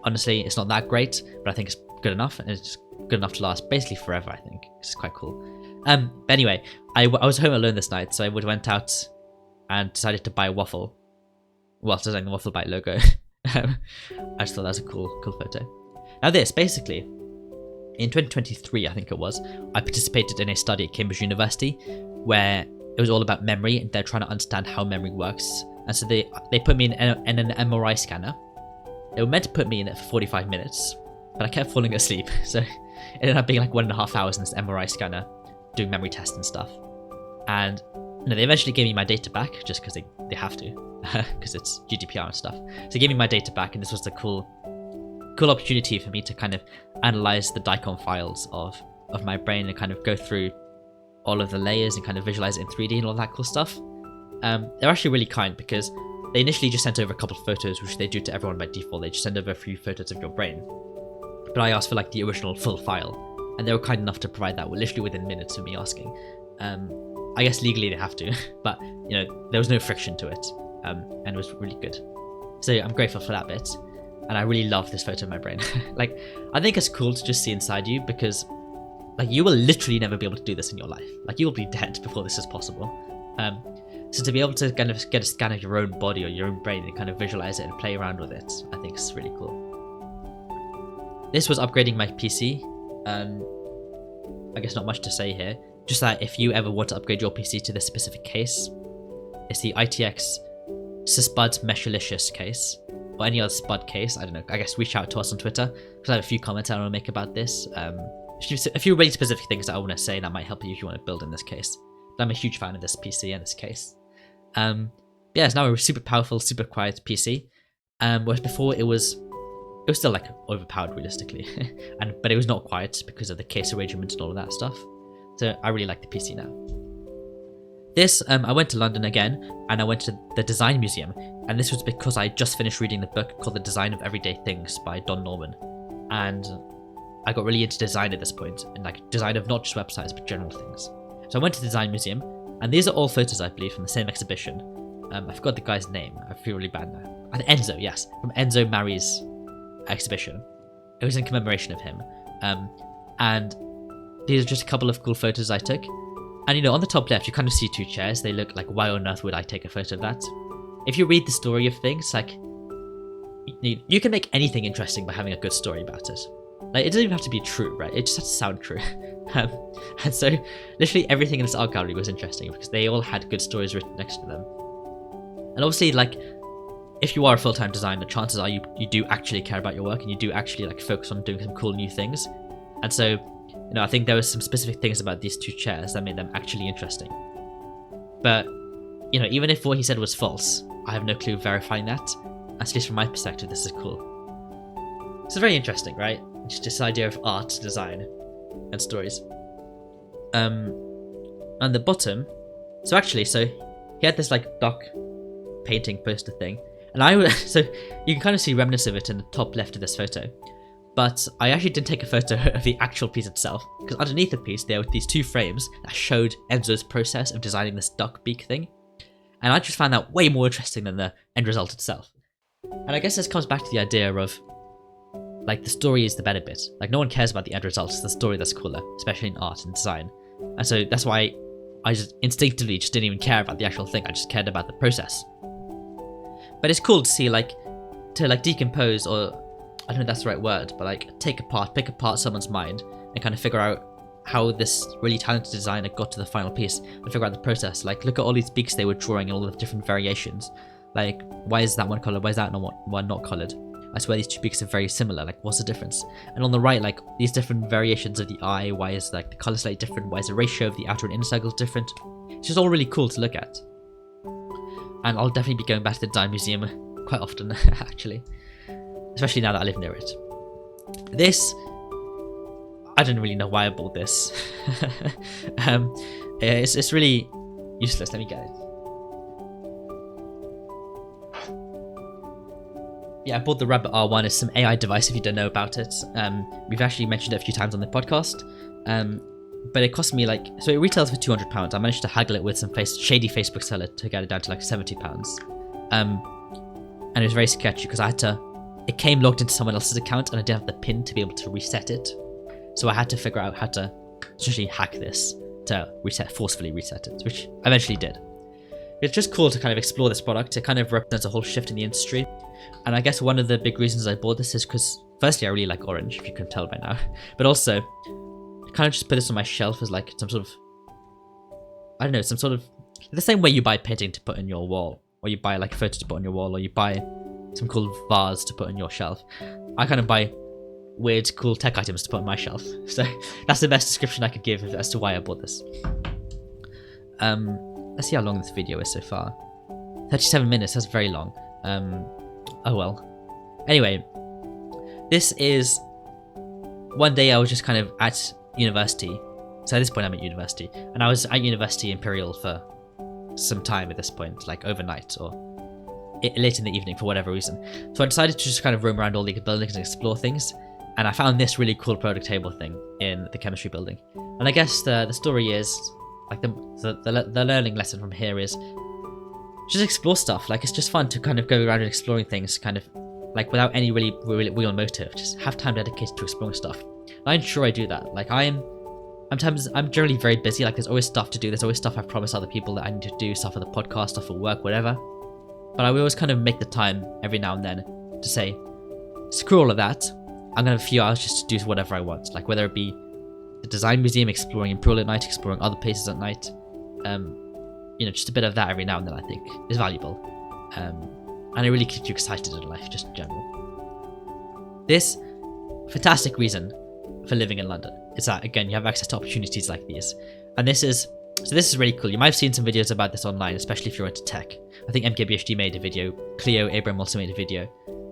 Honestly, it's not that great, but I think it's good enough, and it's good enough to last basically forever, I think. It's quite cool. But anyway, I was home alone this night, so I went out and decided to buy a waffle whilst designing the Waffle Bite logo. I just thought that was a cool photo. Now this, basically, in 2023, I think it was, I participated in a study at Cambridge University where it was all about memory, and they're trying to understand how memory works. And so they put me in an MRI scanner. They were meant to put me in it for 45 minutes, but I kept falling asleep. So it ended up being like 1.5 hours in this MRI scanner doing memory tests and stuff. And they eventually gave me my data back, just because they have to, because it's GDPR and stuff. So they gave me my data back, and this was the cool opportunity for me to kind of analyze the DICOM files of my brain and kind of go through all of the layers and kind of visualize it in 3D and all that cool stuff. They're actually really kind because they initially just sent over a couple of photos, which they do to everyone by default. They just send over a few photos of your brain. But I asked for like the original full file, and they were kind enough to provide that literally within minutes of me asking. I guess legally they have to, but there was no friction to it, and it was really good. So I'm grateful for that bit. And I really love this photo of my brain. Like, I think it's cool to just see inside you because, like, you will literally never be able to do this in your life. Like, you will be dead before this is possible. So to be able to kind of get a scan of your own body or your own brain and kind of visualize it and play around with it, I think is really cool. This was upgrading my PC. I guess not much to say here. Just that if you ever want to upgrade your PC to this specific case, it's the ITX Spud Meshalicious case. Or any other Spud case, I don't know, I guess reach out to us on Twitter, because I have a few comments I want to make about this. A few really specific things that I want to say that might help you if you want to build in this case. But I'm a huge fan of this PC and this case. Yeah, it's now a super powerful, super quiet PC. Whereas before it was still like overpowered realistically, but it was not quiet because of the case arrangement and all of that stuff. So I really like the PC now. This, I went to London again, and I went to the Design Museum, and this was because I just finished reading the book called The Design of Everyday Things by Don Norman, and I got really into design at this point, and like design of not just websites but general things. So I went to the Design Museum, and these are all photos, I believe, from the same exhibition. I forgot the guy's name, I feel really bad now. Enzo, yes, from Enzo Mari's exhibition. It was in commemoration of him, and these are just a couple of cool photos I took. And on the top left, you kind of see two chairs. They look like, why on earth would I take a photo of that? If you read the story of things, like, you can make anything interesting by having a good story about it. Like, it doesn't even have to be true, right? It just has to sound true. And so, literally everything in this art gallery was interesting because they all had good stories written next to them. And obviously, like, if you are a full-time designer, chances are you do actually care about your work and you do actually, like, focus on doing some cool new things. And so, I think there were some specific things about these two chairs that made them actually interesting. But, even if what he said was false, I have no clue verifying that. At least from my perspective, this is cool. It's very interesting, right? Just this idea of art, design, and stories. On the bottom, so he had this like dock painting poster thing, and so you can kind of see remnants of it in the top left of this photo. But I actually didn't take a photo of the actual piece itself, because underneath the piece there were these two frames that showed Enzo's process of designing this duck beak thing. And I just found that way more interesting than the end result itself. And I guess this comes back to the idea of, like, the story is the better bit. Like, no one cares about the end result, it's the story that's cooler, especially in art and design. And so that's why I just instinctively just didn't even care about the actual thing, I just cared about the process. But it's cool to see, like, to like decompose, or I don't know if that's the right word, but like pick apart someone's mind and kind of figure out how this really talented designer got to the final piece and figure out the process. Like, look at all these beaks they were drawing and all the different variations. Like, why is that one colored? Why is that one not colored? I swear these two beaks are very similar. Like, what's the difference? And on the right, like, these different variations of the eye. Why is like the color slightly different? Why is the ratio of the outer and inner circles different? It's just all really cool to look at. And I'll definitely be going back to the Design Museum quite often, actually, especially now that I live near it. This, I don't really know why I bought this. It's really useless. Let me get it. Yeah, I bought the Rabbit R1. It's some AI device if you don't know about it. We've actually mentioned it a few times on the podcast. But it cost me like, so it retails for £200. I managed to haggle it with some shady Facebook seller to get it down to like £70. And it was very sketchy because it came logged into someone else's account and I didn't have the pin to be able to reset it. So I had to figure out how to essentially hack this to forcefully reset it, which I eventually did. It's just cool to kind of explore this product. It kind of represents a whole shift in the industry. And I guess one of the big reasons I bought this is because, firstly, I really like orange, if you can tell by now. But also, I kind of just put this on my shelf as like some sort of, I don't know, some sort of, the same way you buy painting to put on your wall, or you buy like a photo to put on your wall, or you buy some cool vase to put on your shelf. I kind of buy weird, cool tech items to put on my shelf. So that's the best description I could give as to why I bought this. Let's see how long this video is so far. 37 minutes, that's very long. Oh well. Anyway, this is one day I was just kind of at university. So at this point I'm at university. And I was at University Imperial for some time at this point, like overnight or late in the evening for whatever reason. So I decided to just kind of roam around all the buildings and explore things. And I found this really cool product table thing in the chemistry building. And I guess the story is, like the learning lesson from here is just explore stuff. Like, it's just fun to kind of go around and exploring things kind of like without any really real motive. Just have time dedicated to exploring stuff. And I'm sure I do that. Like, I'm generally very busy. Like, there's always stuff to do. There's always stuff I've promised other people that I need to do, stuff for the podcast, stuff for work, whatever. But I will always kind of make the time every now and then to say, screw all of that. I'm gonna have a few hours just to do whatever I want. Like, whether it be the Design Museum, exploring Imperial at night, exploring other places at night. You know, just a bit of that every now and then I think is valuable. And it really keeps you excited in life, just in general. This fantastic reason for living in London is that, again, you have access to opportunities like these. And this is really cool. You might have seen some videos about this online, especially if you're into tech. I think MKBHD made a video. Cleo Abram also made a video.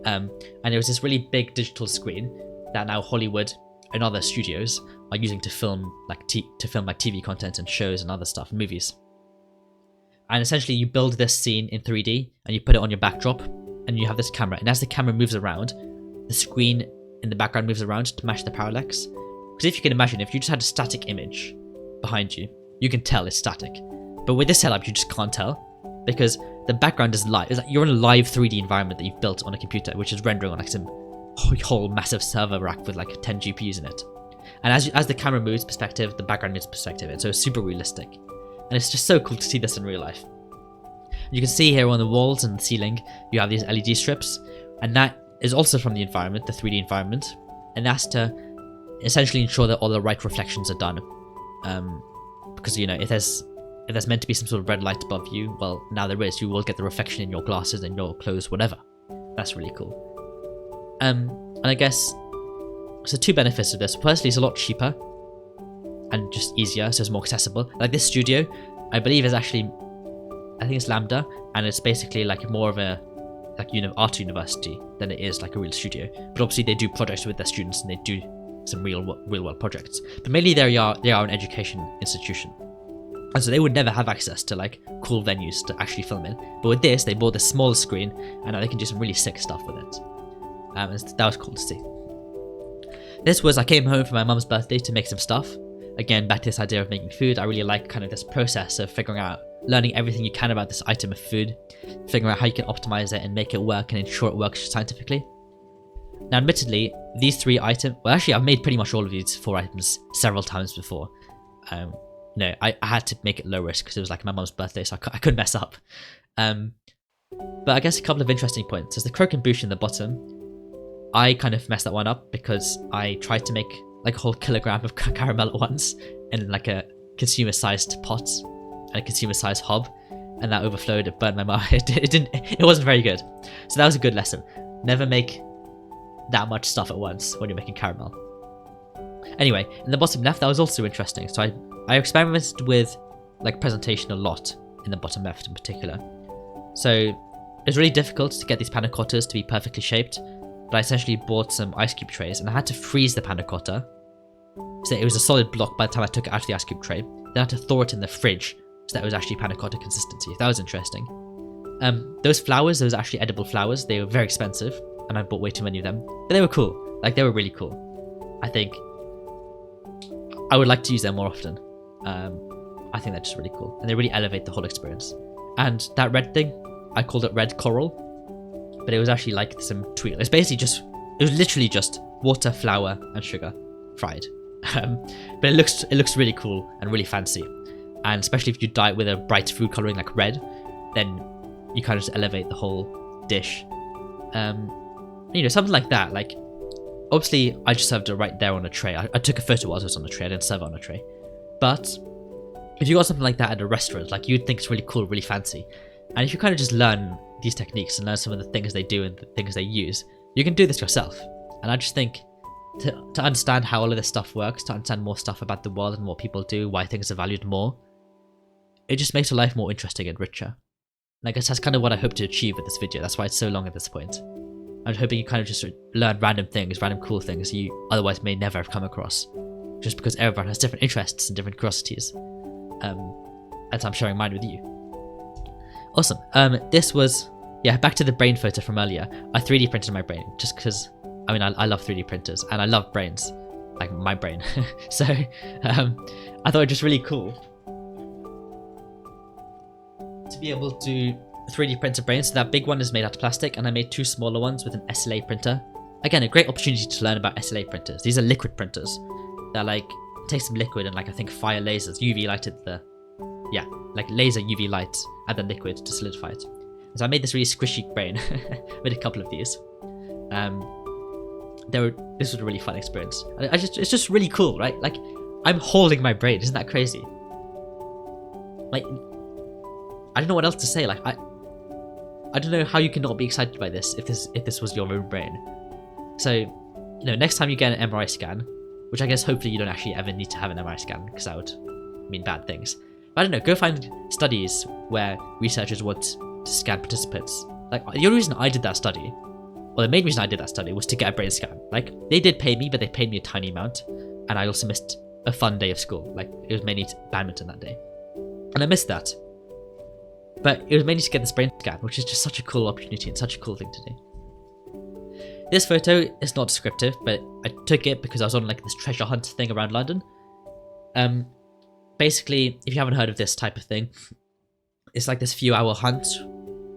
And it was this really big digital screen that now Hollywood and other studios are using to film like TV content and shows and other stuff, movies. And essentially you build this scene in 3D and you put it on your backdrop and you have this camera. And as the camera moves around, the screen in the background moves around to match the parallax. Because if you can imagine, if you just had a static image behind you, you can tell it's static. But with this setup, you just can't tell because the background is live. It's like you're in a live 3D environment that you've built on a computer, which is rendering on like some whole massive server rack with like 10 GPUs in it. And as the camera moves perspective, the background moves perspective. And so it's super realistic. And it's just so cool to see this in real life. You can see here on the walls and the ceiling, you have these LED strips. And that is also from the environment, the 3D environment. And that's to essentially ensure that all the right reflections are done. Because, you know, if there's meant to be some sort of red light above you, well, now there is. You will get the reflection in your glasses and your clothes, whatever. That's really cool. And I guess, so two benefits of this. Firstly, it's a lot cheaper and just easier, so it's more accessible. Like this studio, I believe is actually, I think it's Lambda, and it's basically like more of a art university than it is like a real studio. But obviously they do projects with their students and they do some real world projects. But mainly they are an education institution. And so they would never have access to like cool venues to actually film in. But with this, they bought this small screen and now they can do some really sick stuff with it. And that was cool to see. I came home for my mum's birthday to make some stuff. Again, back to this idea of making food. I really like kind of this process of figuring out learning everything you can about this item of food, figuring out how you can optimize it and make it work and ensure it works scientifically. Now, admittedly, these 3 items, well, actually, I've made pretty much all of these 4 items several times before. No, I had to make it low risk because it was like my mom's birthday, so I couldn't mess up. But I guess a couple of interesting points. There's the croquembouche in the bottom. I kind of messed that one up because I tried to make like a whole kilogram of caramel at once in like a consumer-sized pot and a consumer-sized hob, and that overflowed. It burned my mouth. It wasn't very good. So that was a good lesson. Never make that much stuff at once when you're making caramel. Anyway, in the bottom left, that was also interesting. So I experimented with like presentation a lot in the bottom left in particular. So it was really difficult to get these panna cottas to be perfectly shaped, but I essentially bought some ice cube trays and I had to freeze the panna cotta. So it was a solid block by the time I took it out of the ice cube tray. Then I had to thaw it in the fridge so that it was actually panna cotta consistency. That was interesting. Those flowers, those actually edible flowers, they were very expensive and I bought way too many of them. But they were cool. Like, they were really cool. I think I would like to use them more often. I think they're just really cool. And they really elevate the whole experience. And that red thing, I called it red coral. But it was actually like some tweed. It's basically just, it was literally just water, flour, and sugar fried. But it looks really cool and really fancy. And especially if you dye it with a bright food coloring like red, then you kind of just elevate the whole dish. You know, something like that. Like, obviously, I just served it right there on a tray. I took a photo while it was on the tray. I didn't serve it on a tray. But if you got something like that at a restaurant, like, you'd think it's really cool, really fancy. And if you kind of just learn these techniques and learn some of the things they do and the things they use, you can do this yourself. And I just think to understand how all of this stuff works, to understand more stuff about the world and what people do, why things are valued more, it just makes your life more interesting and richer. And I guess that's kind of what I hope to achieve with this video. That's why it's so long at this point. I'm hoping you kind of just learn random things, random cool things you otherwise may never have come across. Just because everyone has different interests and different curiosities. And so I'm sharing mine with you. Awesome. This was, yeah, back to the brain photo from earlier. I 3D printed my brain just because, I mean, I love 3D printers and I love brains. Like my brain. So I thought it was just really cool to be able to 3D print a brain. So that big one is made out of plastic, and I made 2 smaller ones with an SLA printer. Again, a great opportunity to learn about SLA printers. These are liquid printers. They're like, take some liquid and like, I think fire lasers, UV lighted like laser UV light and then liquid to solidify it. So I made this really squishy brain. Made a couple of these. This was a really fun experience. It's just really cool, right? Like, I'm holding my brain. Isn't that crazy? Like, I don't know what else to say. Like, I don't know how you can not be excited by this if this was your own brain. So, you know, next time you get an MRI scan, which I guess hopefully you don't actually ever need to have an MRI scan because that would mean bad things. But I don't know, go find studies where researchers want to scan participants. Like, the only reason I did that study, or the main reason I did that study, was to get a brain scan. Like, they did pay me, but they paid me a tiny amount, and I also missed a fun day of school. Like, it was mainly badminton that day, and I missed that. But it was mainly to get this brain scan, which is just such a cool opportunity and such a cool thing to do. This photo is not descriptive, but I took it because I was on like this treasure hunt thing around London. Basically, if you haven't heard of this type of thing, it's like this few-hour hunt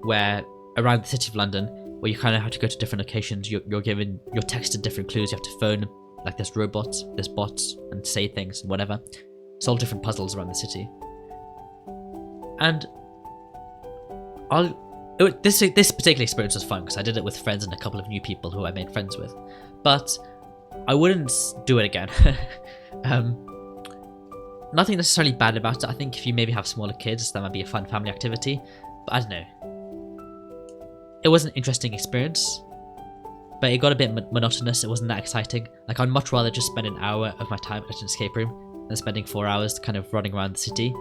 where around the city of London, where you kind of have to go to different locations. You're texted different clues. You have to phone like this robot, this bot, and say things and whatever. Solve different puzzles around the city. And this particular experience was fun because I did it with friends and a couple of new people who I made friends with. But I wouldn't do it again. Nothing necessarily bad about it. I think if you maybe have smaller kids, that might be a fun family activity. But I don't know. It was an interesting experience, but it got a bit monotonous. It wasn't that exciting. Like, I'd much rather just spend an hour of my time at an escape room than spending 4 hours kind of running around the city.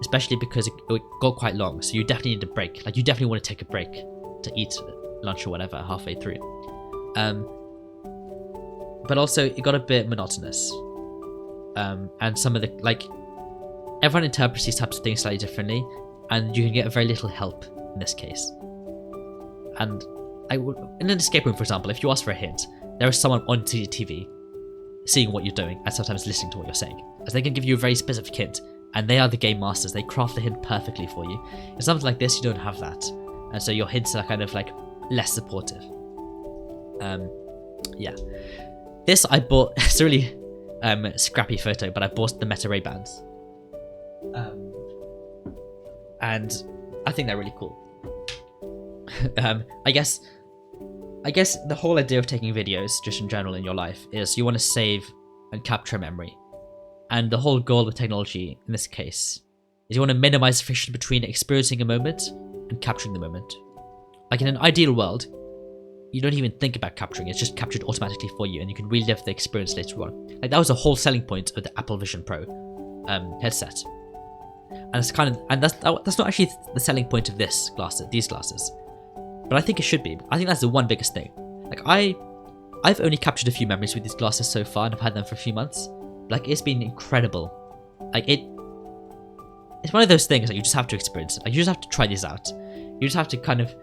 Especially because it got quite long, so you definitely need a break. Like, you definitely want to take a break to eat lunch or whatever halfway through. But also, it got a bit monotonous. And some of the, like, everyone interprets these types of things slightly differently, and you can get very little help in this case. And in an escape room, for example, if you ask for a hint, there is someone on CCTV seeing what you're doing and sometimes listening to what you're saying, as they can give you a very specific hint, And they are the game masters. They craft the hint perfectly for you. In something like this, you don't have that. And so your hints are kind of like less supportive. Yeah. This I bought, it's a really scrappy photo, but I bought the Meta Ray-Bans. And I think they're really cool. I guess the whole idea of taking videos, just in general in your life, is you want to save and capture memory. And the whole goal of technology, in this case, is you want to minimize the friction between experiencing a moment and capturing the moment. Like in an ideal world, you don't even think about capturing, it's just captured automatically for you and you can relive the experience later on. Like that was the whole selling point of the Apple Vision Pro headset. And it's that's not actually the selling point of these glasses. But I think it should be. I think that's the one biggest thing. Like I've only captured a few memories with these glasses so far and I've had them for a few months. Like it's been incredible. Like it's one of those things that you just have to experience. Like you just have to try these out. You just have to kind of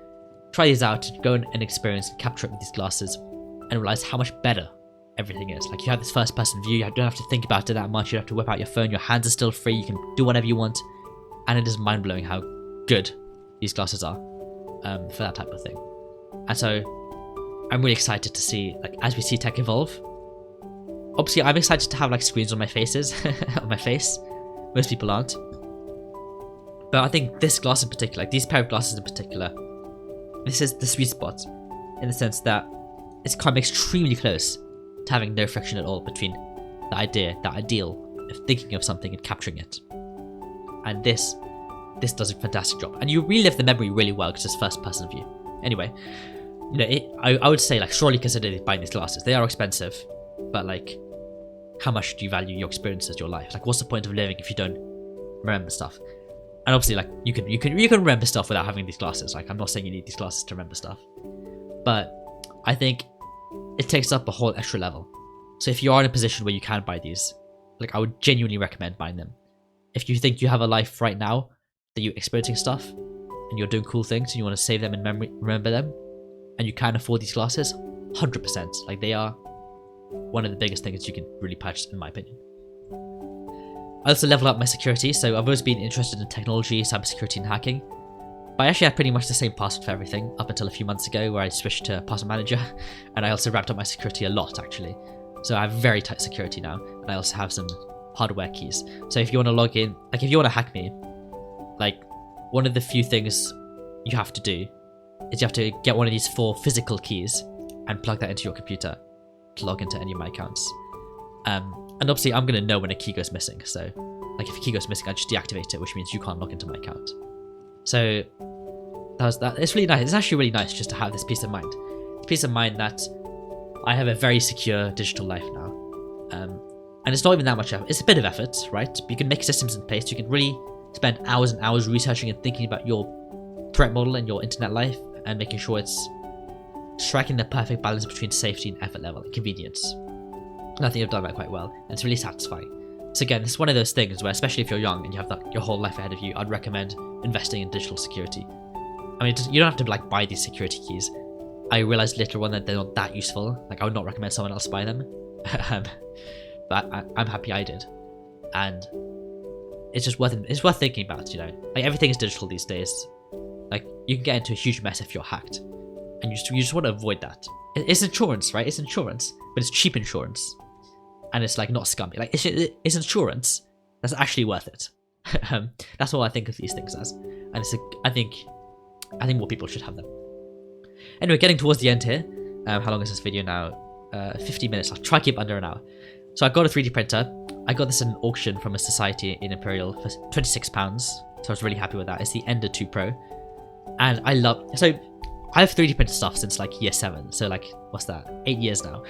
try these out, go and experience and capture it with these glasses and realize how much better everything is. Like you have this first person view, you don't have to think about it that much, you don't have to whip out your phone, your hands are still free, you can do whatever you want. And it is mind blowing how good these glasses are for that type of thing. And so I'm really excited to see, like, as we see tech evolve. Obviously, I'm excited to have like screens on my face. Most people aren't. But I think this glass in particular, like these pair of glasses in particular, this is the sweet spot in the sense that it's come extremely close to having no friction at all between the ideal of thinking of something and capturing it. And this does a fantastic job. And you relive the memory really well because it's first person view. Anyway, you know, I would say like surely consider buying these glasses. They are expensive, but like how much do you value your experiences, your life? Like what's the point of living if you don't remember stuff? And obviously like you can remember stuff without having these glasses. Like I'm not saying you need these glasses to remember stuff, but I think it takes up a whole extra level. So if you are in a position where you can buy these, like I would genuinely recommend buying them. If you think you have a life right now that you're experiencing stuff and you're doing cool things and you want to save them in memory, remember them, and you can afford these glasses, 100%. Like they are one of the biggest things you can really purchase, in my opinion. I also level up my security, so I've always been interested in technology, cybersecurity, and hacking. But I actually had pretty much the same password for everything up until a few months ago where I switched to password manager, and I also ramped up my security a lot actually. So I have very tight security now, and I also have some hardware keys. So if you want to log in, like if you want to hack me, like one of the few things you have to do is you have to get one of these 4 physical keys and plug that into your computer to log into any of my accounts. And obviously I'm going to know when a key goes missing. So like if a key goes missing, I just deactivate it, which means you can't log into my account. So that was that. It's really nice. It's actually really nice just to have this peace of mind. Peace of mind that I have a very secure digital life now. And it's not even that much effort. It's a bit of effort, right? But you can make systems in place. You can really spend hours and hours researching and thinking about your threat model and your internet life and making sure it's striking the perfect balance between safety and effort level and convenience. And I think I've done that quite well. And it's really satisfying. So again, this is one of those things where, especially if you're young and you have your whole life ahead of you, I'd recommend investing in digital security. I mean, you don't have to like buy these security keys. I realized later on that they're not that useful. Like I would not recommend someone else buy them. But I'm happy I did. And it's just worth thinking about, you know. Like everything is digital these days. Like you can get into a huge mess if you're hacked. And you just want to avoid that. It's insurance, right? It's insurance, but it's cheap insurance. And it's like not scummy. Like it's insurance that's actually worth it. That's all I think of these things as. And I think more people should have them. Anyway, getting towards the end here. How long is this video now? 50 minutes. I'll try to keep under an hour. So I got a 3D printer. I got this in an auction from a society in Imperial for £26. So I was really happy with that. It's the Ender 2 Pro. And I have 3D printed stuff since like year 7. So like, what's that? 8 years now.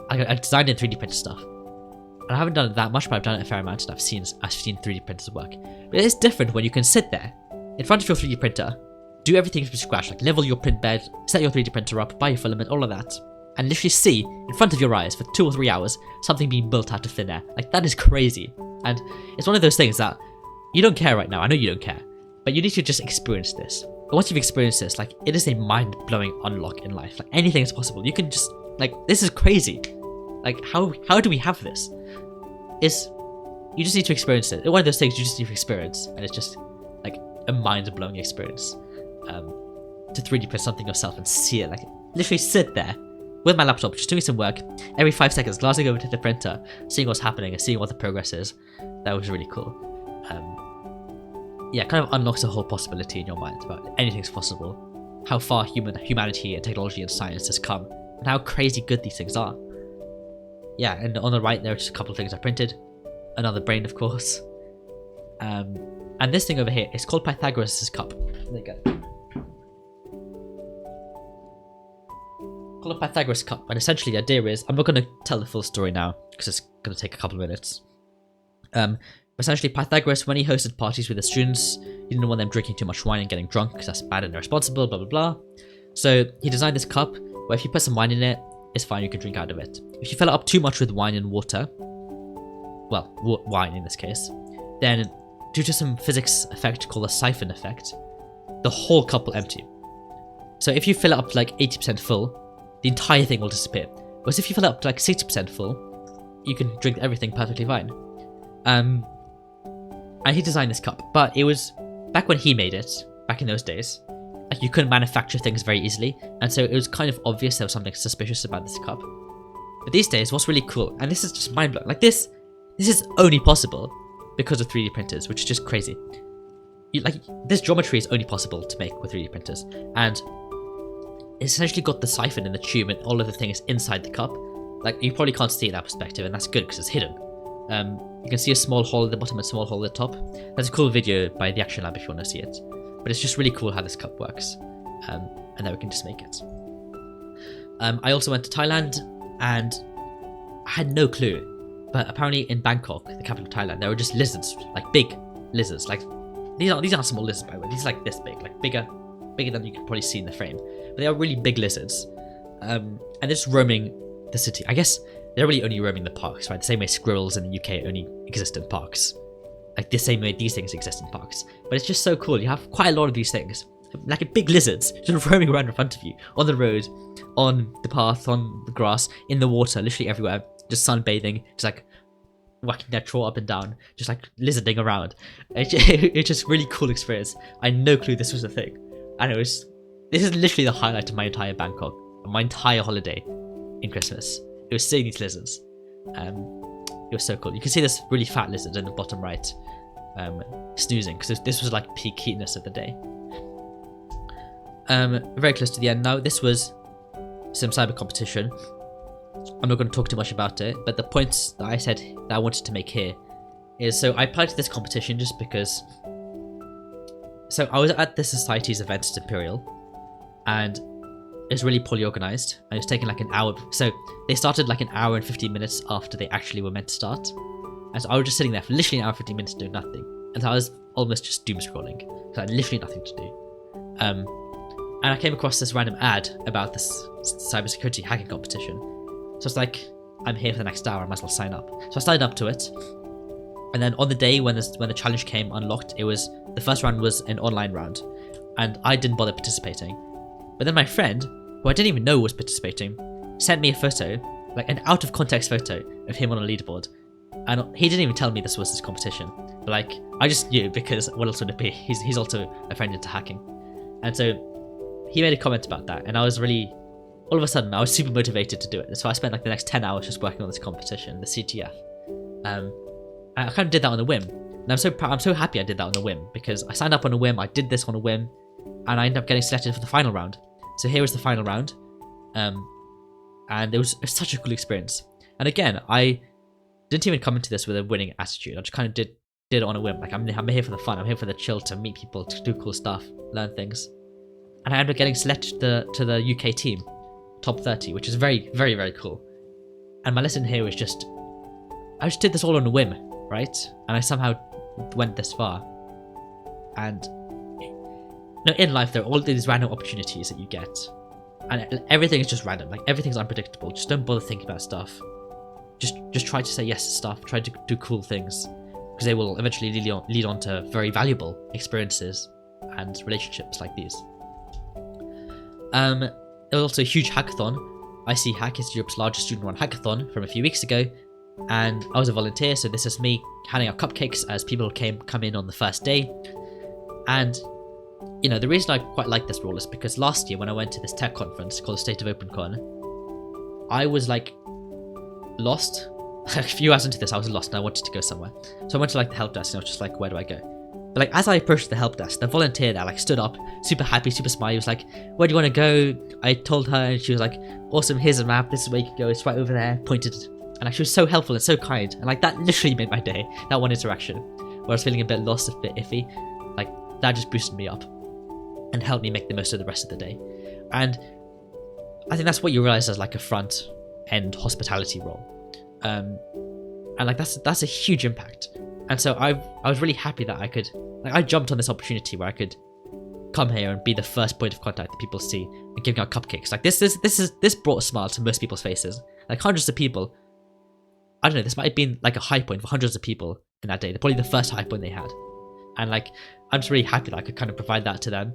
I designed in 3D printed stuff. And I haven't done it that much, but I've done it a fair amount and I've seen 3D printers work. But it's different when you can sit there in front of your 3D printer, do everything from scratch, like level your print bed, set your 3D printer up, buy your filament, all of that, and literally see in front of your eyes for 2 or 3 hours something being built out of thin air. Like that is crazy. And it's one of those things that you don't care right now. I know you don't care, but you need to just experience this. And once you've experienced this, like it is a mind-blowing unlock in life. Like anything is possible. You can just like, this is crazy. Like how do we have this? you just need to experience it. One of those things you just need to experience, and it's just like a mind-blowing experience. To 3D print something yourself and see it, like literally sit there with my laptop, just doing some work every 5 seconds, glancing over to the printer, seeing what's happening and seeing what the progress is. That was really cool. Yeah, kind of unlocks a whole possibility in your mind about anything's possible, how far humanity and technology and science has come, and how crazy good these things are. Yeah, and on the right there are just a couple of things I printed. Another brain, of course. And this thing over here is called Pythagoras' cup. There you go. Called a Pythagoras cup, and essentially the idea is, I'm not going to tell the full story now because it's going to take a couple of minutes. Essentially, Pythagoras, when he hosted parties with the students, he didn't want them drinking too much wine and getting drunk because that's bad and irresponsible, blah blah blah. So he designed this cup where if you put some wine in it, it's fine, you can drink out of it. If you fill it up too much with wine and water, well, wine in this case, then due to some physics effect called a siphon effect, the whole cup will empty. So if you fill it up to like 80% full, the entire thing will disappear. Whereas if you fill it up to like 60% full, you can drink everything perfectly fine. And he designed this cup, but it was back when he made it, back in those days, like you couldn't manufacture things very easily, and so it was kind of obvious there was something suspicious about this cup. But these days, what's really cool, and this is just mind-blowing, like this is only possible because of 3D printers, which is just crazy. This geometry is only possible to make with 3D printers, and it's essentially got the siphon in the tube and all of the things inside the cup. Like, you probably can't see that perspective, and that's good because it's hidden. You can see a small hole at the bottom and a small hole at the top. That's a cool video by the Action Lab if you want to see it. But it's just really cool how this cup works, and then we can just make it. I also went to Thailand, and I had no clue, but apparently in Bangkok, the capital of Thailand, there were just lizards, like big lizards. Like these aren't small lizards, by the way. These are like this big, like bigger than you can probably see in the frame. But they are really big lizards, and they're just roaming the city. I guess they're really only roaming the parks, right? The same way squirrels in the UK only exist in parks. Like the same way these things exist in parks. But it's just so cool. You have quite a lot of these things. Like big lizards just roaming around in front of you. On the road, on the path, on the grass, in the water, literally everywhere. Just sunbathing, just like whacking their claw up and down. Just like lizarding around. It's just really cool experience. I had no clue this was a thing. And this is literally the highlight of my entire Bangkok. My entire holiday in Christmas. It was seeing these lizards. It was so cool. You can see this really fat lizard in the bottom right, snoozing, because this was like peak heatness of the day. Very close to the end now. This was some cyber competition. I'm not going to talk too much about it, but the points that I said that I wanted to make here is, so I applied to this competition just because. So I was at the Society's event at Imperial, and it was really poorly organised, and it was taking like an hour. So they started like an hour and 15 minutes after they actually were meant to start. And so I was just sitting there for literally an hour and 15 minutes doing nothing. And so I was almost just doom scrolling, because I had literally nothing to do. And I came across this random ad about this cybersecurity hacking competition. So it's like, I'm here for the next hour, I might as well sign up. So I signed up to it. And then on the day when the challenge came unlocked, the first round was an online round. And I didn't bother participating. But then my friend, who I didn't even know was participating, sent me a photo, like an out of context photo of him on a leaderboard. And he didn't even tell me this was his competition. But like, I just knew, because what else would it be? He's also a friend into hacking. And so he made a comment about that, and I was really, all of a sudden, I was super motivated to do it. So I spent like the next 10 hours just working on this competition, the CTF. I kind of did that on a whim. And I'm so happy I did that on a whim, because I signed up on a whim, I did this on a whim, and I ended up getting selected for the final round. So here was the final round, and it was such a cool experience. And again, I didn't even come into this with a winning attitude. I just kind of did it on a whim. Like, I'm here for the fun. I'm here for the chill, to meet people, to do cool stuff, learn things. And I ended up getting selected to the UK team, top 30, which is very, very, very cool. And my lesson here was I just did this all on a whim, right? And I somehow went this far. And in life, there are all these random opportunities that you get, and everything is just random. Like, everything's unpredictable. Just don't bother thinking about stuff. Just try to say yes to stuff. Try to do cool things, because they will eventually lead on to very valuable experiences and relationships like these. There was also a huge hackathon. IC Hack is Europe's largest student-run hackathon from a few weeks ago, and I was a volunteer, so this is me handing out cupcakes as people come in on the first day. And you know, the reason I quite like this role is because last year when I went to this tech conference called State of OpenCon, I was like lost. A few hours into this, I was lost and I wanted to go somewhere. So I went to like the help desk and I was just like, where do I go? But like as I approached the help desk, the volunteer there like stood up, super happy, super smiley. He was like, where do you want to go? I told her and she was like, awesome, here's a map, this is where you can go, it's right over there, pointed. And like she was so helpful and so kind. And like that literally made my day, that one interaction. Where I was feeling a bit lost, a bit iffy. Like that just boosted me up and helped me make the most of the rest of the day. And I think that's what you realize as like a front end hospitality role. And like that's a huge impact. And so I was really happy that I jumped on this opportunity where I could come here and be the first point of contact that people see and giving out cupcakes. Like this brought a smile to most people's faces. Like hundreds of people. I don't know, this might have been like a high point for hundreds of people in that day. They're probably the first high point they had. And like I'm just really happy that I could kind of provide that to them.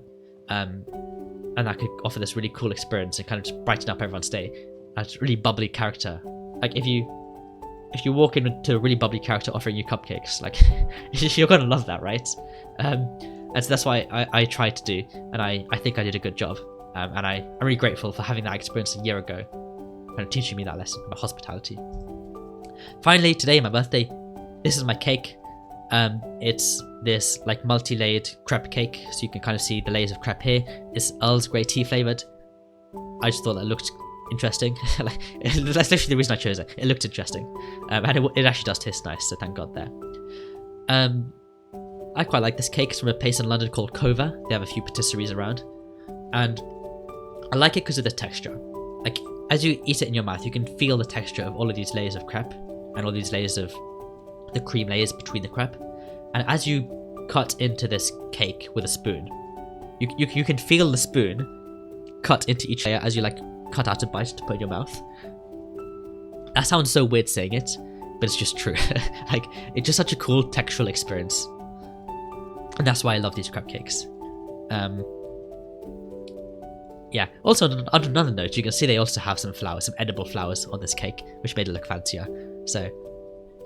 And I could offer this really cool experience and kind of just brighten up everyone's day. A really bubbly character. Like if you walk into a really bubbly character offering you cupcakes, like you're gonna love that, right? And so that's why I tried to do, and I think I did a good job. And I'm really grateful for having that experience a year ago, kind of teaching me that lesson about hospitality. Finally, today, my birthday, this is my cake. It's this like multi-layered crepe cake, so you can kind of see the layers of crepe here. It's Earl's Grey tea flavored. I just thought that looked interesting. Like, that's literally the reason I chose it. It looked interesting, and it actually does taste nice, so thank God there. I quite like this cake. It's from a place in London called Cova. They have a few patisseries around, and I like it because of the texture. Like as you eat it in your mouth, you can feel the texture of all of these layers of crepe and all these layers of the cream layers between the crepe. And as you cut into this cake with a spoon, you can feel the spoon cut into each layer as you like cut out a bite to put in your mouth. That sounds so weird saying it, but it's just true. Like it's just such a cool textural experience, and that's why I love these crepe cakes. Yeah. Also, on another note, you can see they also have some flowers, some edible flowers on this cake, which made it look fancier. So,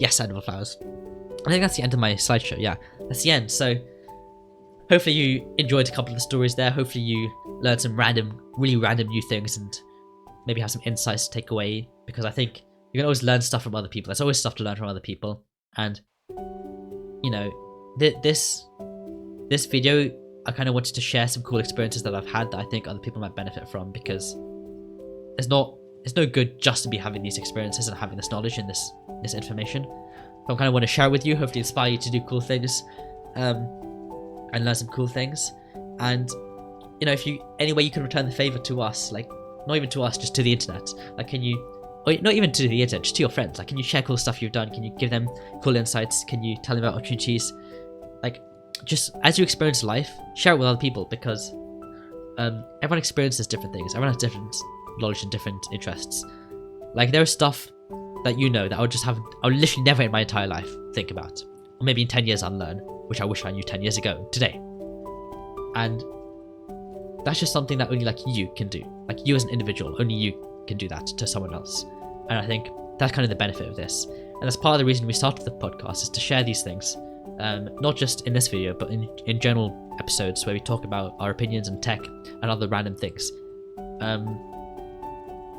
yes, edible flowers. I think that's the end of my slideshow. Yeah, that's the end. So, hopefully you enjoyed a couple of the stories there. Hopefully you learned some really random new things and maybe have some insights to take away, because I think you can always learn stuff from other people. There's always stuff to learn from other people. And, you know, this video, I kind of wanted to share some cool experiences that I've had that I think other people might benefit from, because it's no good just to be having these experiences and having this knowledge and this information. So I kind of want to share it with you, hopefully inspire you to do cool things, and learn some cool things. And you know, if you any way you can return the favor to us, like not even to us, just to the internet. Like, can you, or not even to the internet, just to your friends. Like, can you share cool stuff you've done? Can you give them cool insights? Can you tell them about opportunities? Like, just as you experience life, share it with other people, because everyone experiences different things. Everyone has different knowledge and different interests. Like, there is stuff that you know that I would literally never in my entire life think about. Or maybe in 10 years I'll learn, which I wish I knew 10 years ago, today. And that's just something that only like you can do. Like, you as an individual, only you can do that to someone else. And I think that's kind of the benefit of this. And that's part of the reason we started the podcast, is to share these things. Not just in this video, but in general episodes where we talk about our opinions on tech and other random things.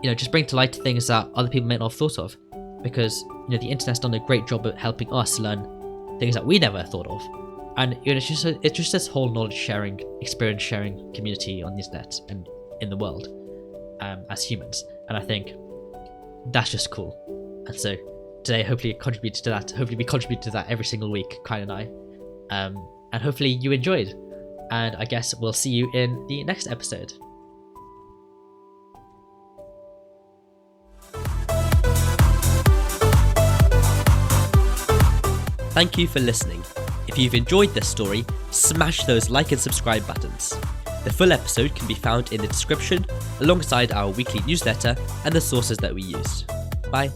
You know, just bring to light things that other people may not have thought of, because you know the internet's done a great job at helping us learn things that we never thought of. And you know, it's just this whole knowledge sharing, experience sharing community on the internet and in the world, as humans. And I think that's just cool. And so today, hopefully it contributed to that. Hopefully we contribute to that every single week, Kyle and I. And hopefully you enjoyed. And I guess we'll see you in the next episode. Thank you for listening. If you've enjoyed this story, smash those like and subscribe buttons. The full episode can be found in the description, alongside our weekly newsletter and the sources that we used. Bye.